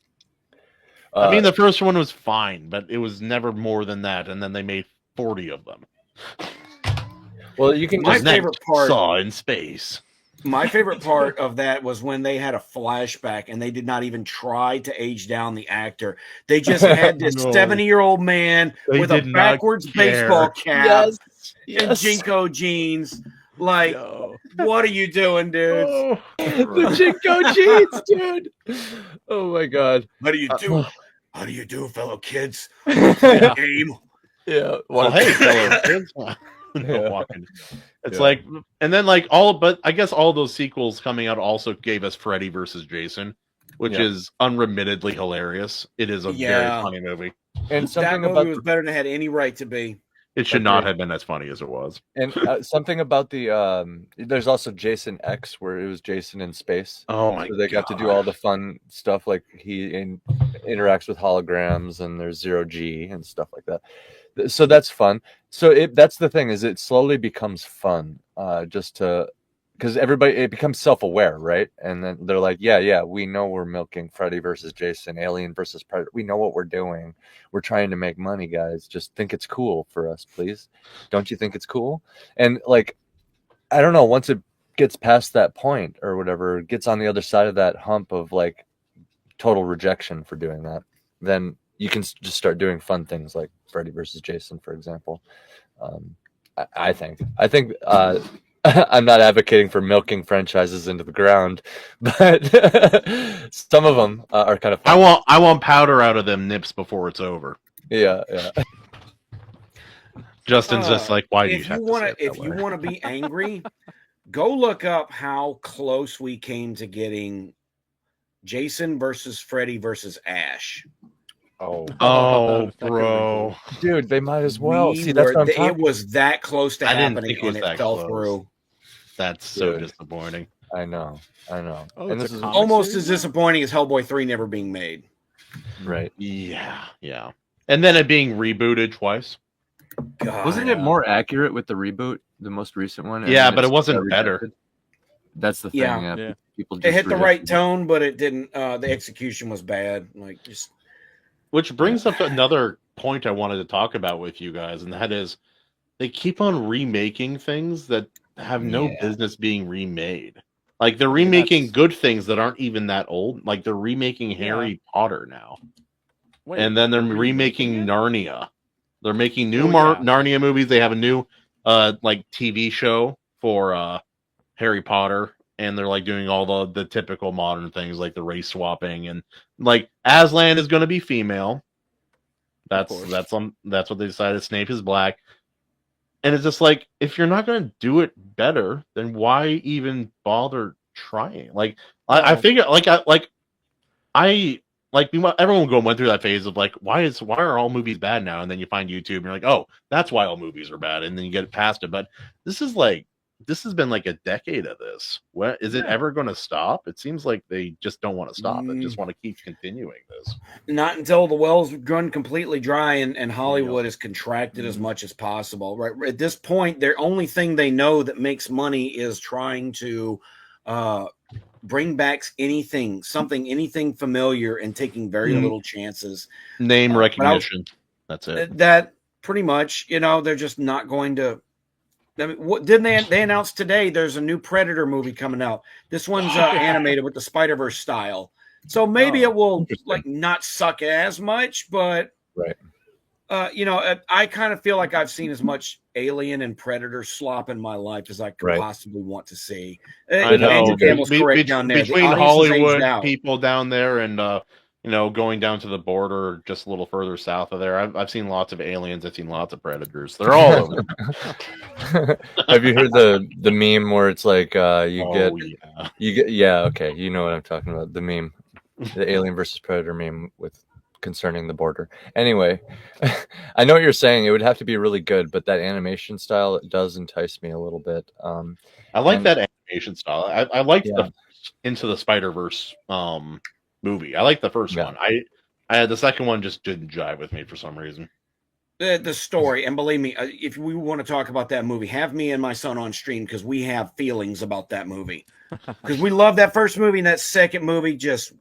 Uh, I mean, the first one was fine, but it was never more than that. And then they made 40 of them. well, you can. My And then favorite part. Saw in space. My favorite part of that was when they had a flashback and they did not even try to age down the actor. They just had this No. 70-year-old man They with a did not backwards care. baseball cap Yes. and Jinko jeans. Like, Yo. what are you doing, dude? Oh. The Jinko jeans, dude. Oh my god. What do you do? How do you do, fellow kids? Yeah. Game. Yeah. Well, hey, fellow kids. Yeah. Walking. It's Yeah. like, and then but I guess all those sequels coming out also gave us Freddy versus Jason, which Yeah. is unremittedly hilarious. It is a very Yeah. funny movie. And That something movie about was better than it had any right to be. It should not Agreed. have been as funny as it was. and something about the there's also Jason X where it was Jason in space. Oh my So they got to do all the fun stuff like he interacts with holograms and there's 0G and stuff like that. So that's fun. So that's the thing is it slowly becomes fun just to because it becomes self-aware, right? And then they're like, yeah, we know we're milking Freddy versus Jason, Alien versus Predator. We know what we're doing. We're trying to make money, guys. Just think it's cool for us, please. Don't you think it's cool? And like, I don't know, once it gets past that point or whatever, gets on the other side of that hump of like total rejection for doing that, then you can just start doing fun things like Freddy versus Jason, for example. I think I'm not advocating for milking franchises into the ground, but some of them are kind of fun. I want powder out of them nips before it's over. Yeah. Justin's just like, why do you If have you to want say it to, if that you way? want to be angry, go look up how close we came to getting Jason versus Freddy versus Ash. Oh, Oh, That could've been bro. cool. dude, they might as well. We See, that's were- what I'm it talking. was that close to I didn't happening think it was and it that fell close. through. That's so Dude. disappointing. I know. Oh, And it's this a is comic Almost series as now? disappointing as Hellboy 3 never being made. right. Yeah. And then it being rebooted twice. God. Wasn't it more accurate with the reboot, the most recent one? and Yeah, then but it got wasn't better. rejected? That's the thing. Yeah. Yeah. People It just hit the rejected right it. tone, but it didn't. The execution was bad. Like just Which brings up another point I wanted to talk about with you guys, and that is they keep on remaking things that have no Yeah. business being remade. Like they're remaking good things that aren't even that old. Like they're remaking Harry Potter now. Wait, And then they're remaking remaking it? Narnia. They're making new Oh, yeah. Narnia movies. They have a new like TV show for Harry Potter, and they're like doing all the typical modern things like the race swapping and like Aslan is going to be female. That's what they decided. Snape is black. And it's just like, if you're not going to do it better, then why even bother trying? Like, I Well- figure, everyone went through that phase of like, why are all movies bad now? And then you find YouTube and you're like, oh, that's why all movies are bad. And then you get past it. But this has been like a decade of this. What is it ever going to stop? It seems like they just don't want to stop. They just want to keep continuing this. not until the wells run completely dry and Hollywood is contracted as much as possible. Right at this point, their only thing they know that makes money is trying to bring back anything familiar and taking very little chances. Name recognition. That's it. That pretty much, they're just not going to. I mean, what didn't they announced today? There's a new Predator movie coming out. This one's animated with the Spider-Verse style, so maybe it will like not suck as much. But Right. I kind of feel like I've seen as much Alien and Predator slop in my life as I could Right. possibly want to see. I know. Andrew Campbell's correct down there. The Between audience has aged Hollywood out. people down there and going down to the border just a little further south of there, I've seen lots of aliens. I've seen lots of predators. They're all over. Have you heard the meme where it's like you get okay, you know what I'm talking about, the meme, the Alien versus Predator meme with concerning the border. Anyway, I know what you're saying. It would have to be really good, but that animation style does entice me a little bit. I like that animation style. I liked Yeah. the Into the Spider-Verse movie. I like the first Yeah. one. I had the second one just didn't jive with me for some reason. The story, and believe me, if we want to talk about that movie, have me and my son on stream because we have feelings about that movie. Because we love that first movie, and that second movie just,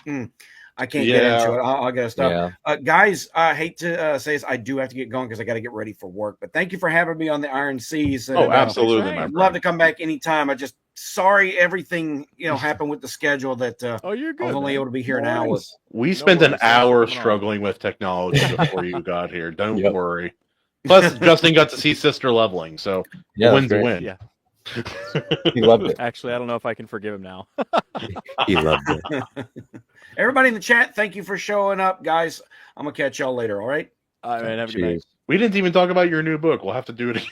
I can't get into it. I'll get to stop. Guys, I hate to say this, I do have to get going because I got to get ready for work. But thank you for having me on the Iron Seas. And, absolutely, I'd love to come back anytime. I just sorry everything happened with the schedule that you're good, I was only able to be here an hour. We spent an hour struggling with technology before you got here. Don't worry. Plus, Justin got to see Sister Leveling, so win's a win. Yeah. He loved it. Actually, I don't know if I can forgive him now. He loved it. Everybody in the chat, thank you for showing up, guys. I'm gonna catch y'all later. All right. All right, have a good night. We didn't even talk about your new book. We'll have to do it again.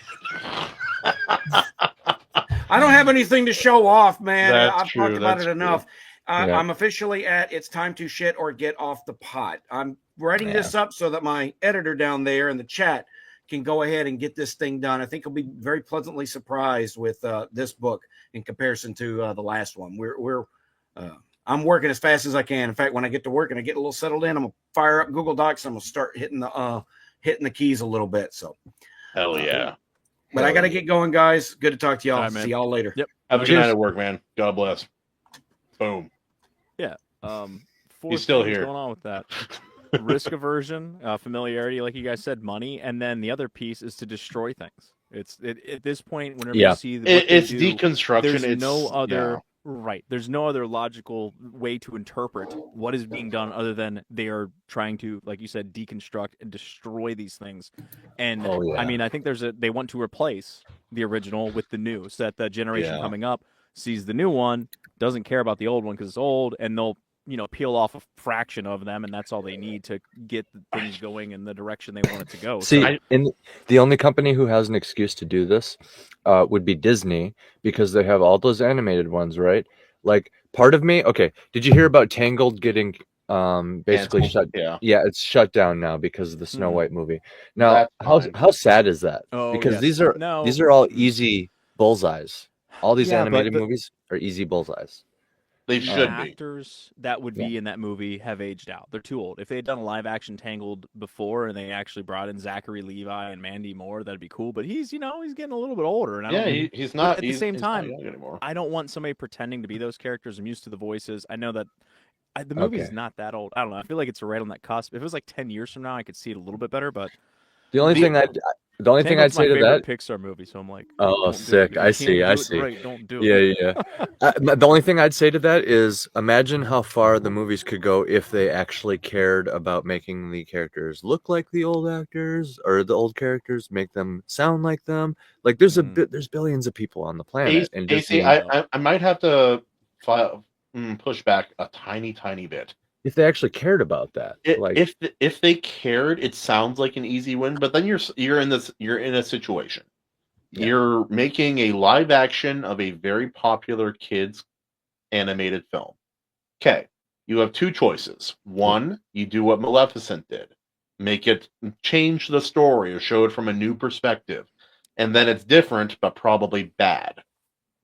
I don't have anything to show off, man. I've talked about it enough. I'm officially at It's Time to Shit or Get Off the Pot. I'm writing this up so that my editor down there in the chat can go ahead and get this thing done. I think he'll be very pleasantly surprised with this book in comparison to the last one. I'm working as fast as I can. In fact, when I get to work and I get a little settled in, I'm gonna fire up Google Docs. I'm gonna start hitting the keys a little bit. So, hell yeah. But I got to get going, guys. Good to talk to y'all. All right, man. See y'all later. Yep. Have a good night at work, man. God bless. Boom. Yeah. He's still here. What's going on with that? Risk aversion, familiarity, like you guys said, money, and then the other piece is to destroy things. It's at this point, whenever you see it's deconstruction. There's no other There's no other logical way to interpret what is being done other than they are trying to, like you said, deconstruct and destroy these things. And I mean, I think they want to replace the original with the new, so that the generation coming up sees the new one, doesn't care about the old one because it's old, and they'll peel off a fraction of them, and that's all they need to get the things going in the direction they want it to go. See, the only company who has an excuse to do this would be Disney, because they have all those animated ones, right? Like, part of me, okay, did you hear about Tangled getting basically shut? Yeah, it's shut down now because of the Snow White movie. Now, how sad is that? Because these are all easy bullseyes. All these animated movies are easy bullseyes. They should be. Actors that would be in that movie have aged out. They're too old. If they had done a live action Tangled before and they actually brought in Zachary Levi and Mandy Moore, that'd be cool. But he's getting a little bit older. And he's not. At the same time, anymore. I don't want somebody pretending to be those characters. I'm used to the voices. I know that the movie's not that old. I don't know. I feel like it's right on that cusp. If it was like 10 years from now, I could see it a little bit better. But the only thing I'd say to that, Pixar movie, so I'm like, oh, sick! I see. Right, don't do it. Yeah. The only thing I'd say to that is, imagine how far the movies could go if they actually cared about making the characters look like the old actors, or the old characters make them sound like them. Like, there's billions of people on the planet, and AC, I might have to push back a tiny bit. If they actually cared about that, if they cared, it sounds like an easy win. But then you're in a situation. Yeah. You're making a live action of a very popular kids animated film. Okay, you have two choices. One, you do what Maleficent did, change the story or show it from a new perspective, and then it's different but probably bad.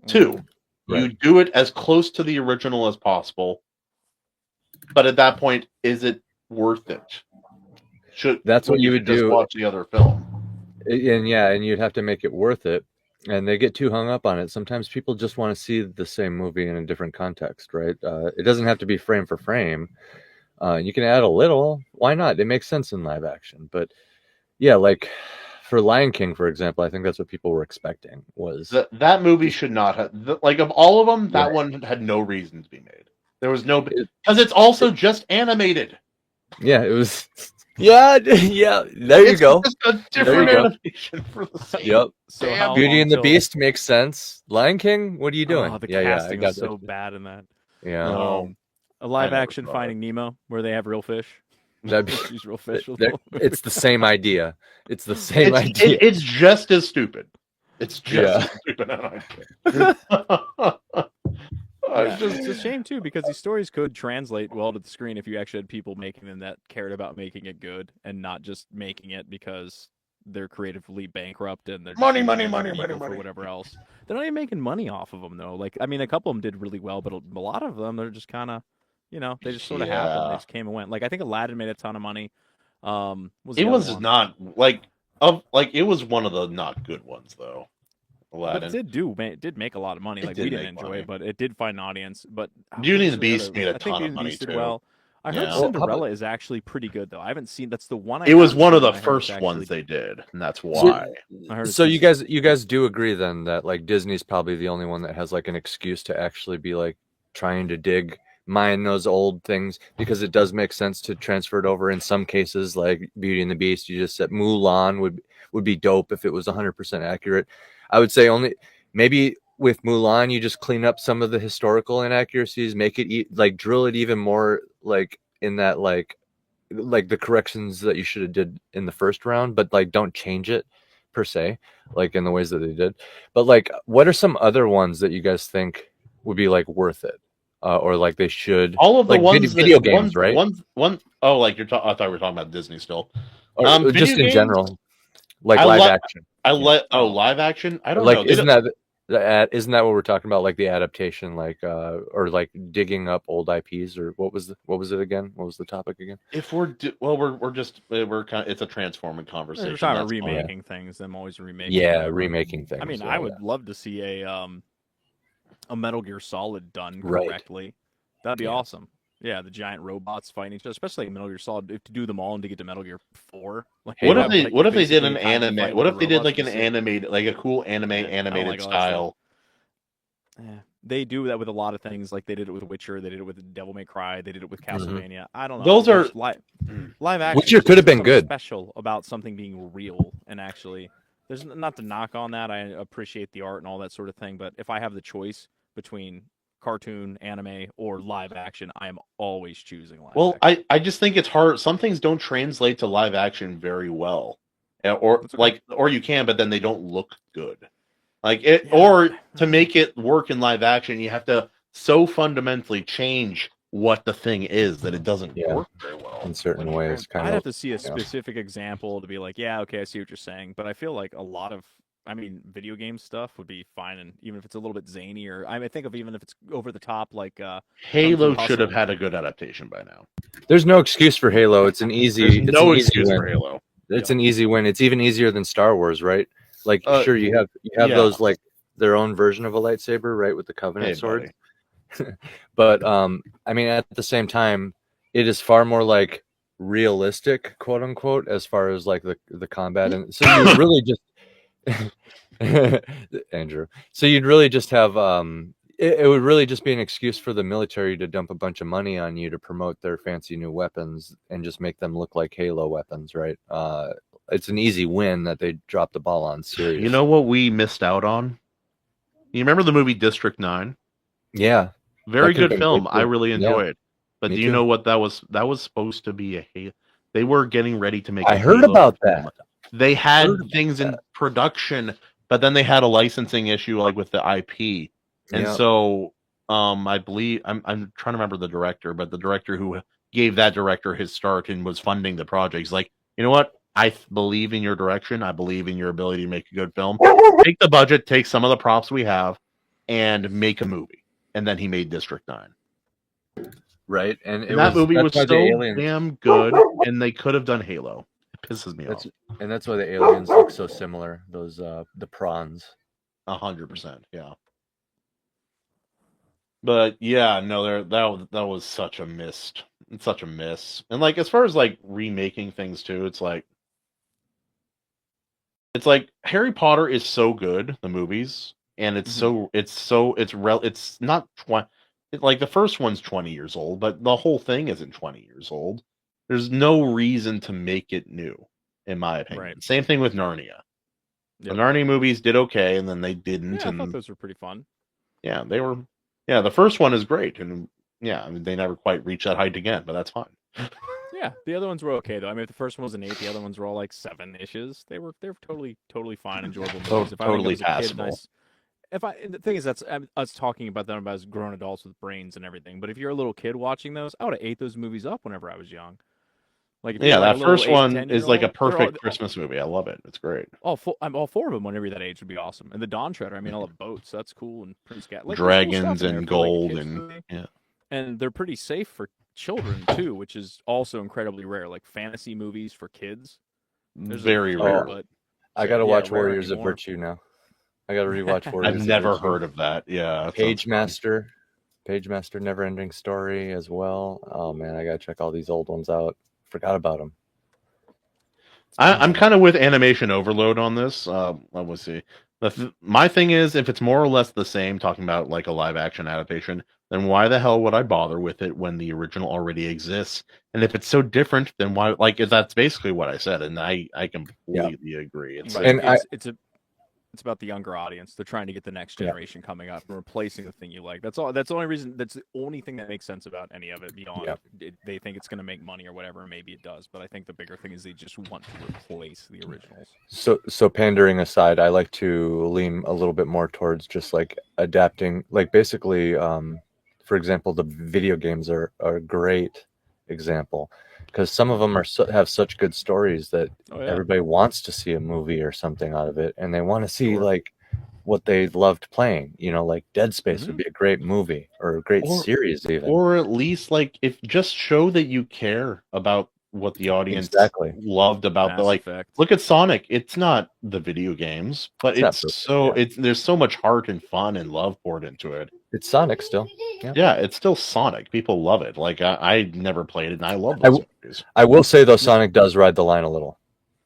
Two, you do it as close to the original as possible. But at that point, is it worth it? That's what you would just do. Watch the other film, and you'd have to make it worth it. And they get too hung up on it. Sometimes people just want to see the same movie in a different context, right? It doesn't have to be frame for frame. You can add a little. Why not? It makes sense in live action. But yeah, like for Lion King, for example, I think that's what people were expecting. Was that movie should not have, like, of all of them, that one had no reason to be made. There was no, because it's also just animated. Yeah, it was. Yeah. There you go. It's just a different animation for the same. Yep. So Beauty and the Beast makes sense. Lion King, what are you doing? The casting is so bad in that. Yeah. A live action Finding Nemo where they have real fish. She's real fish. It's the same idea. It's the same idea. It's just as stupid. It's just as stupid. It's a shame too, because these stories could translate well to the screen if you actually had people making them that cared about making it good and not just making it because they're creatively bankrupt and they're money for whatever else. They're not even making money off of them though. Like, I mean, a couple of them did really well, but a lot of them, they're just kind of, they just sort of happened. They just came and went. Like, I think Aladdin made a ton of money. Was It the other was one. not it was one of the not good ones though. Aladdin. But it did make a lot of money. It Like did we didn't make enjoy money. it, but it did find an audience. But Beauty what and was the Beast other- made a I think ton Beauty of and the money Beast did too. well. I heard Yeah. Well, Cinderella is actually pretty good though. I haven't seen. That's the one. It was haven't one of seen, the and I heard it's first ones actually- they did, and that's why. I heard it's So decent. you guys do agree then that like Disney's probably the only one that has like an excuse to actually be like trying to mine those old things, because it does make sense to transfer it over in some cases, like Beauty and the Beast. You just said Mulan would be dope if it was 100% accurate. I would say only maybe with Mulan you just clean up some of the historical inaccuracies, make it like drill it even more like in that like the corrections that you should have did in the first round, but like don't change it per se, like in the ways that they did. But like, what are some other ones that you guys think would be like worth it, or like they should? All of the like ones video that, games, right? One. Oh, like I thought we were talking about Disney still. Or Video just in games, general, like I live li- action. live action. I don't Like, know. isn't that what we're talking about? Like the adaptation, like or like digging up old IPs, or what was it again? What was the topic again? If we're kind of, it's a transforming conversation. We're talking about that's fine. remaking things. I'm always remaking. Yeah, whatever. remaking things. I mean, yeah, I would love to see a Metal Gear Solid done Right. correctly. That'd be awesome. Yeah, the giant robots fighting each other, especially in Metal Gear Solid. To do them all and to get to Metal Gear 4. Like, What have, if like, they did an basically time to anime? fight What with if the they did robots like an and shit? animated, like a cool animated like all that style? Yeah. They do that with a lot of things. Like they did it with Witcher. They did it with Devil May Cry. They did it with Castlevania. I don't know. Those are- There's live action. Witcher could have been something good. Special about something being real and actually. There's not to knock on that. I appreciate the art and all that sort of thing. But if I have the choice between cartoon, anime, or live action, I am always choosing live action. I just think it's hard. Some things don't translate to live action very well, or That's okay. or you can, but then they don't look good. Or to make it work in live action, you have to so fundamentally change what the thing is that it doesn't work very well in certain ways. I'd have to see a specific example to be like, yeah, okay, I see what you're saying. But I feel like a lot of, video game stuff would be fine, and even if it's a little bit zany, or I think of even if it's over the top, like Halo should have had a good adaptation by now. There's no excuse for Halo. It's an easy. There's no it's an excuse easy for win. Halo. It's an easy win. It's even easier than Star Wars, right? Like, sure, you have yeah. those like their own version of a lightsaber, right, with the Covenant sword. But at the same time, it is far more like realistic, quote unquote, as far as like the combat, and so you really just Andrew. So you'd really just have it would really just be an excuse for the military to dump a bunch of money on you to promote their fancy new weapons and just make them look like Halo weapons, right? It's an easy win that they dropped the ball on. Serious. You know what we missed out on? You remember the movie District 9? Yeah. Very good film. I really enjoy it. But Me do you too. know what that was? That was supposed to be a Halo. They were getting ready to make. I heard Halo about film. that. They had things in production, but then they had a licensing issue, like with the IP, and so I believe I'm trying to remember the director, but the director who gave that director his start and was funding the project, he's like, you know what? I believe in your direction. I believe in your ability to make a good film. Take the budget, take some of the props we have, and make a movie. And then he made District 9. Right, and that movie was so damn good, and they could have done Halo. It pisses me off. And that's why the aliens look so similar. Those the prawns. 100%, yeah. But yeah, no, that was such a miss. It's such a miss. And like as far as like remaking things too, it's like Harry Potter is so good, the movies, and it's not 20. Like the first one's 20 years old, but the whole thing isn't 20 years old. There's no reason to make it new, in my opinion. Right. Same thing with Narnia. Yep. The Narnia movies did okay, and then they didn't. Yeah, and I thought those were pretty fun. Yeah, they were. Yeah, the first one is great, and yeah, they never quite reached that height again, but that's fine. Yeah, the other ones were okay though. If the first one was an 8, the other ones were all like 7-ishes. They were totally fine, enjoyable movies. If Totally I was a kid, passable. the thing is, that's us talking about them as grown adults with brains and everything. But if you're a little kid watching those, I would have ate those movies up whenever I was young. Like, Yeah, that first one is like a 10-year-old, perfect Christmas movie. I love it. It's great. all 4 of them whenever you're that age would be awesome. And the Dawn Treader, I love boats. That's cool. And Prince Cat, like, Dragons there's cool stuff in and there for, like, gold kids and movie. yeah. And they're pretty safe for children too, which is also incredibly rare. Like fantasy movies for kids. There's Very a rare. few, but I gotta yeah, watch rare Warriors of anymore. Virtue now. I gotta rewatch Warriors I've of never Virtue. heard of that. Yeah, that Page sounds fun. Master. Page Master, Never Ending Story as well. Oh man, I gotta check all these old ones out. Forgot about them. I'm kind of with animation overload on this. Let me see. My thing is, if it's more or less the same, talking about like a live action adaptation, then why the hell would I bother with it when the original already exists? And if it's so different, then why? Like, that's basically what I said, and I completely agree. It's Right. And it's about the younger audience. They're trying to get the next generation coming up and replacing the thing you like. That's all. That's the only reason. That's the only thing that makes sense about any of it. Beyond they think it's going to make money or whatever, and maybe it does. But I think the bigger thing is they just want to replace the originals. So pandering aside, I like to lean a little bit more towards just like adapting, like basically, for example, the video games are a great example because some of them have such good stories that everybody wants to see a movie or something out of it, and they want to see like what they loved playing. You know, like Dead Space would be a great movie or a great series, even, or at least like if just show that you care about what the audience loved about the like. Look at Sonic. It's not the video games, but there's so much heart and fun and love poured into it. It's Sonic still. Yeah, it's still Sonic. People love it. Like I never played it, and I love those movies. I will say though, Sonic does ride the line a little.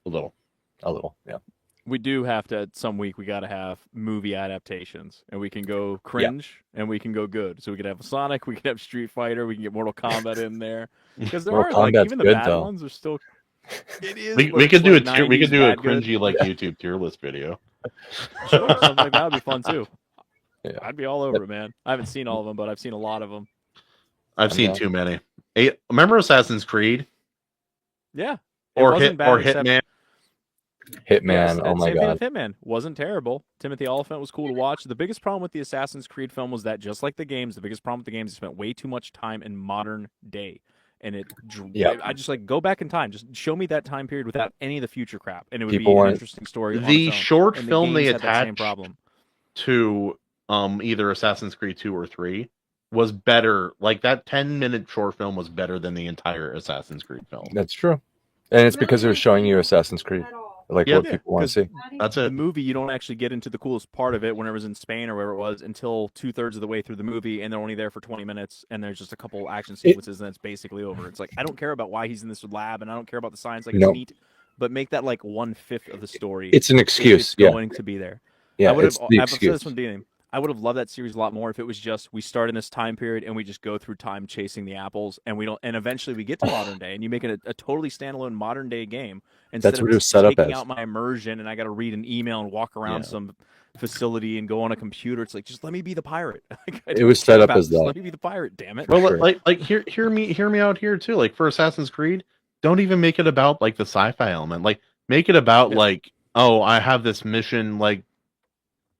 Yeah. We do have to some week. We got to have movie adaptations, and we can go cringe and we can go good. So we could have Sonic, we could have Street Fighter, we can get Mortal Kombat in there because there are like even the bad ones are still. It is. We could do a tier. We could do a cringy like YouTube tier list video. Sure, something like that would be fun too. Yeah. I'd be all over it, man. I haven't seen all of them, but I've seen a lot of them. I've seen too many. Remember Assassin's Creed? Yeah. Or Hitman. Hitman, oh my god. Hitman wasn't terrible. Timothy Oliphant was cool to watch. The biggest problem with the Assassin's Creed film was that, just like the games, the biggest problem with the games is spent way too much time in modern day. And I just like go back in time. Just show me that time period without any of the future crap, and it would be an interesting story. The short film they attached to either Assassin's Creed 2 or 3 was better. Like that 10-minute short film was better than the entire Assassin's Creed film. That's true, and it's because it was showing you Assassin's Creed. Like what people want to see. That's it. The movie, you don't actually get into the coolest part of it when it was in Spain or wherever it was until 2/3 of the way through the movie, and they're only there for 20 minutes, and there's just a couple action sequences, and it's basically over. It's like, I don't care about why he's in this lab, and I don't care about the science. Like, it's neat, but make that like 1/5 of the story. It's an excuse. It's going to be there. Yeah, I've said this from the beginning. I would have loved that series a lot more if it was just we start in this time period and we just go through time chasing the apples, and we don't, and eventually we get to modern day, and you make it a totally standalone modern day game. That's what it was set up as. Taking out my immersion, and I got to read an email and walk around some facility and go on a computer. It's like, just let me be the pirate. It was set up as that. Let me be the pirate. Damn it. Well, like hear me out here too. Like for Assassin's Creed, don't even make it about like the sci-fi element. Like make it about like, oh, I have this mission, like.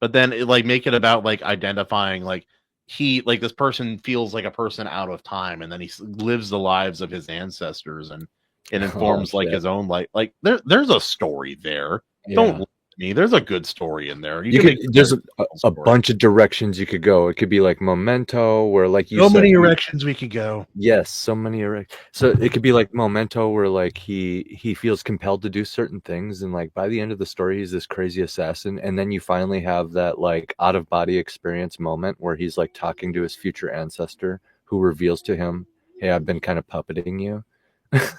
But then, make it about like identifying like this person feels like a person out of time, and then he lives the lives of his ancestors, and it informs his own life. Like there's a story there. Yeah. Don't lie to me. There's a good story in there. There's a bunch of directions you could go. It could be like Memento, where like you so many directions we could go. Yes, so many So it could be like Memento, where like he feels compelled to do certain things, and like by the end of the story, he's this crazy assassin, and then you finally have that like out of body experience moment where he's like talking to his future ancestor, who reveals to him, "Hey, I've been kind of puppeting you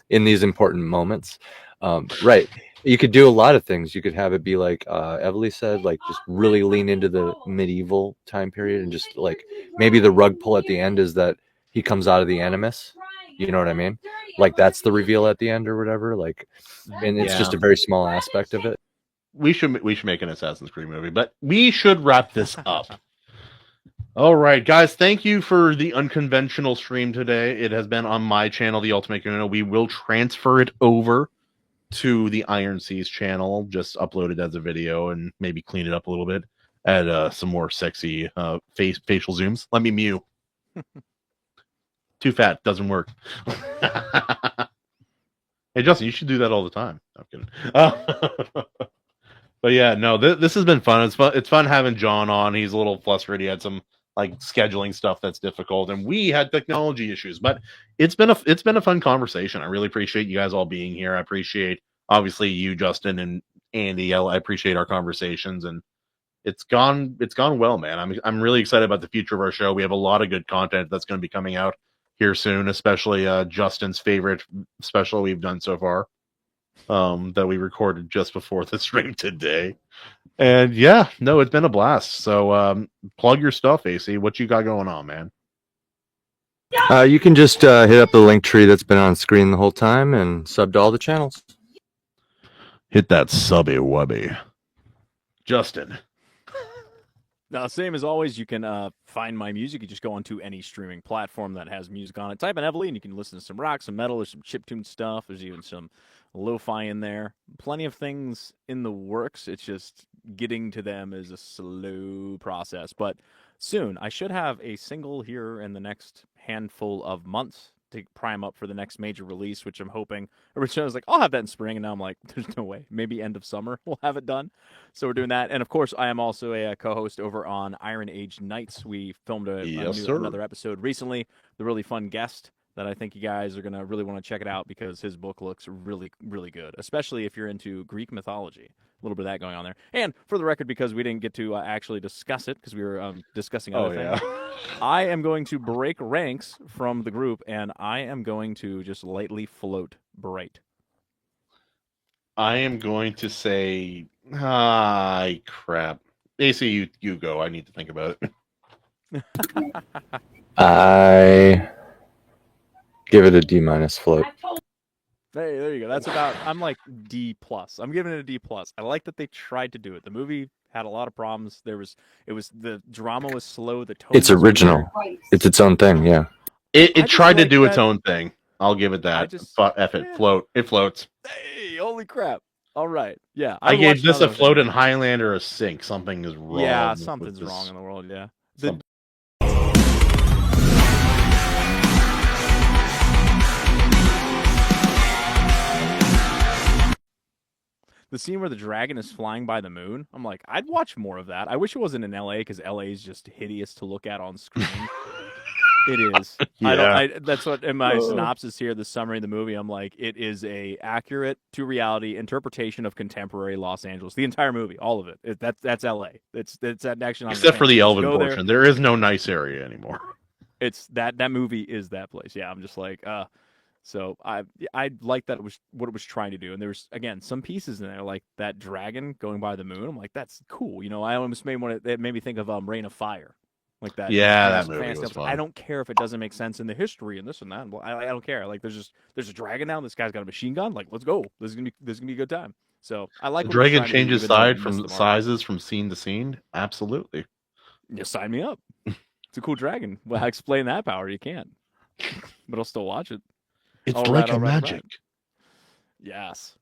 in these important moments." Right. You could do a lot of things. You could have it be like Evely said, like just really lean into the medieval time period, and just like maybe the rug pull at the end is that he comes out of the Animus. You know what I mean? Like that's the reveal at the end or whatever. Like, and it's just a very small aspect of it. We should make an Assassin's Creed movie, but we should wrap this up. All right, guys, thank you for the unconventional stream today. It has been on my channel, The Ultimate Community. We will transfer it over to the Iron Seas channel, just upload it as a video and maybe clean it up a little bit, add some more sexy facial zooms. Let me mew. Too fat, doesn't work. Hey Justin, you should do that all the time. I'm kidding. But yeah, no, this has been fun. It's fun having John on. He's a little flustered. He had some like scheduling stuff that's difficult, and we had technology issues. But it's been a fun conversation. I really appreciate you guys all being here. I appreciate obviously you, Justin, and Andy. I appreciate our conversations, and it's gone well, man. I'm really excited about the future of our show. We have a lot of good content that's going to be coming out here soon, especially Justin's favorite special we've done so far, that we recorded just before the stream today. And yeah, no, it's been a blast. So plug your stuff, AC. What you got going on, man? You can just hit up the link tree that's been on screen the whole time and sub to all the channels. Hit that subby wubby. Justin. Now, same as always, you can find my music. You just go onto any streaming platform that has music on it. Type in Heavily, and you can listen to some rock, some metal, there's some chiptune stuff. There's even some lo-fi in there. Plenty of things in the works. It's just getting to them is a slow process. But soon, I should have a single here in the next handful of months to prime up for the next major release, which I'm hoping. Originally, I was like, I'll have that in spring, and now I'm like, there's no way. Maybe end of summer we'll have it done. So we're doing that. And of course, I am also a co-host over on Iron Age Nights. We filmed another episode recently. The really fun guest that I think you guys are going to really want to check it out because his book looks really, really good, especially if you're into Greek mythology. A little bit of that going on there. And for the record, because we didn't get to actually discuss it because we were discussing other things, I am going to break ranks from the group, and I am going to just lightly float Bright. I am going to say, crap. AC, you go. I need to think about it. I give it a D- float. Hey, there you go. That's about. I'm like D+. I'm giving it a D+. I like that they tried to do it. The movie had a lot of problems. The drama was slow. The tone. It's original. It's its own thing. Yeah. It tried to do its own thing. I'll give it that. F it. Float. It floats. Hey, holy crap. All right. Yeah. I gave this a float in Highlander a sink. Something is wrong. Yeah, something's wrong in the world. Yeah. The scene where the dragon is flying by the moon, I'm like, I'd watch more of that. I wish it wasn't in LA because LA is just hideous to look at on screen. It is. Yeah. That's what in my synopsis here, the summary of the movie, I'm like, it is a accurate to reality interpretation of contemporary Los Angeles. The entire movie, all of it. That's LA. It's that action. Except for the Elven portion. There is no nice area anymore. It's that movie is that place. Yeah, I'm just like, So I like that it was what it was trying to do, and there's again some pieces in there like that dragon going by the moon. I'm like, that's cool. I almost made it made me think of Reign of Fire, like that. Yeah, that movie was fun. I don't care if it doesn't make sense in the history and this and that. I don't care. Like there's a dragon now. This guy's got a machine gun. Like let's go. This is gonna be a good time. So I like the dragon changes sizes from scene to scene. Absolutely. Yeah, sign me up. It's a cool dragon. Well, I explain that power. You can't, but I'll still watch it. It's magic. Yes.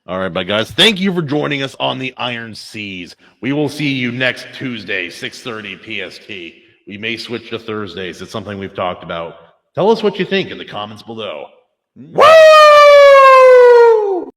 All right, bye, guys. Thank you for joining us on the Iron Seas. We will see you next Tuesday, 6:30 PST. We may switch to Thursdays. It's something we've talked about. Tell us what you think in the comments below. Woo!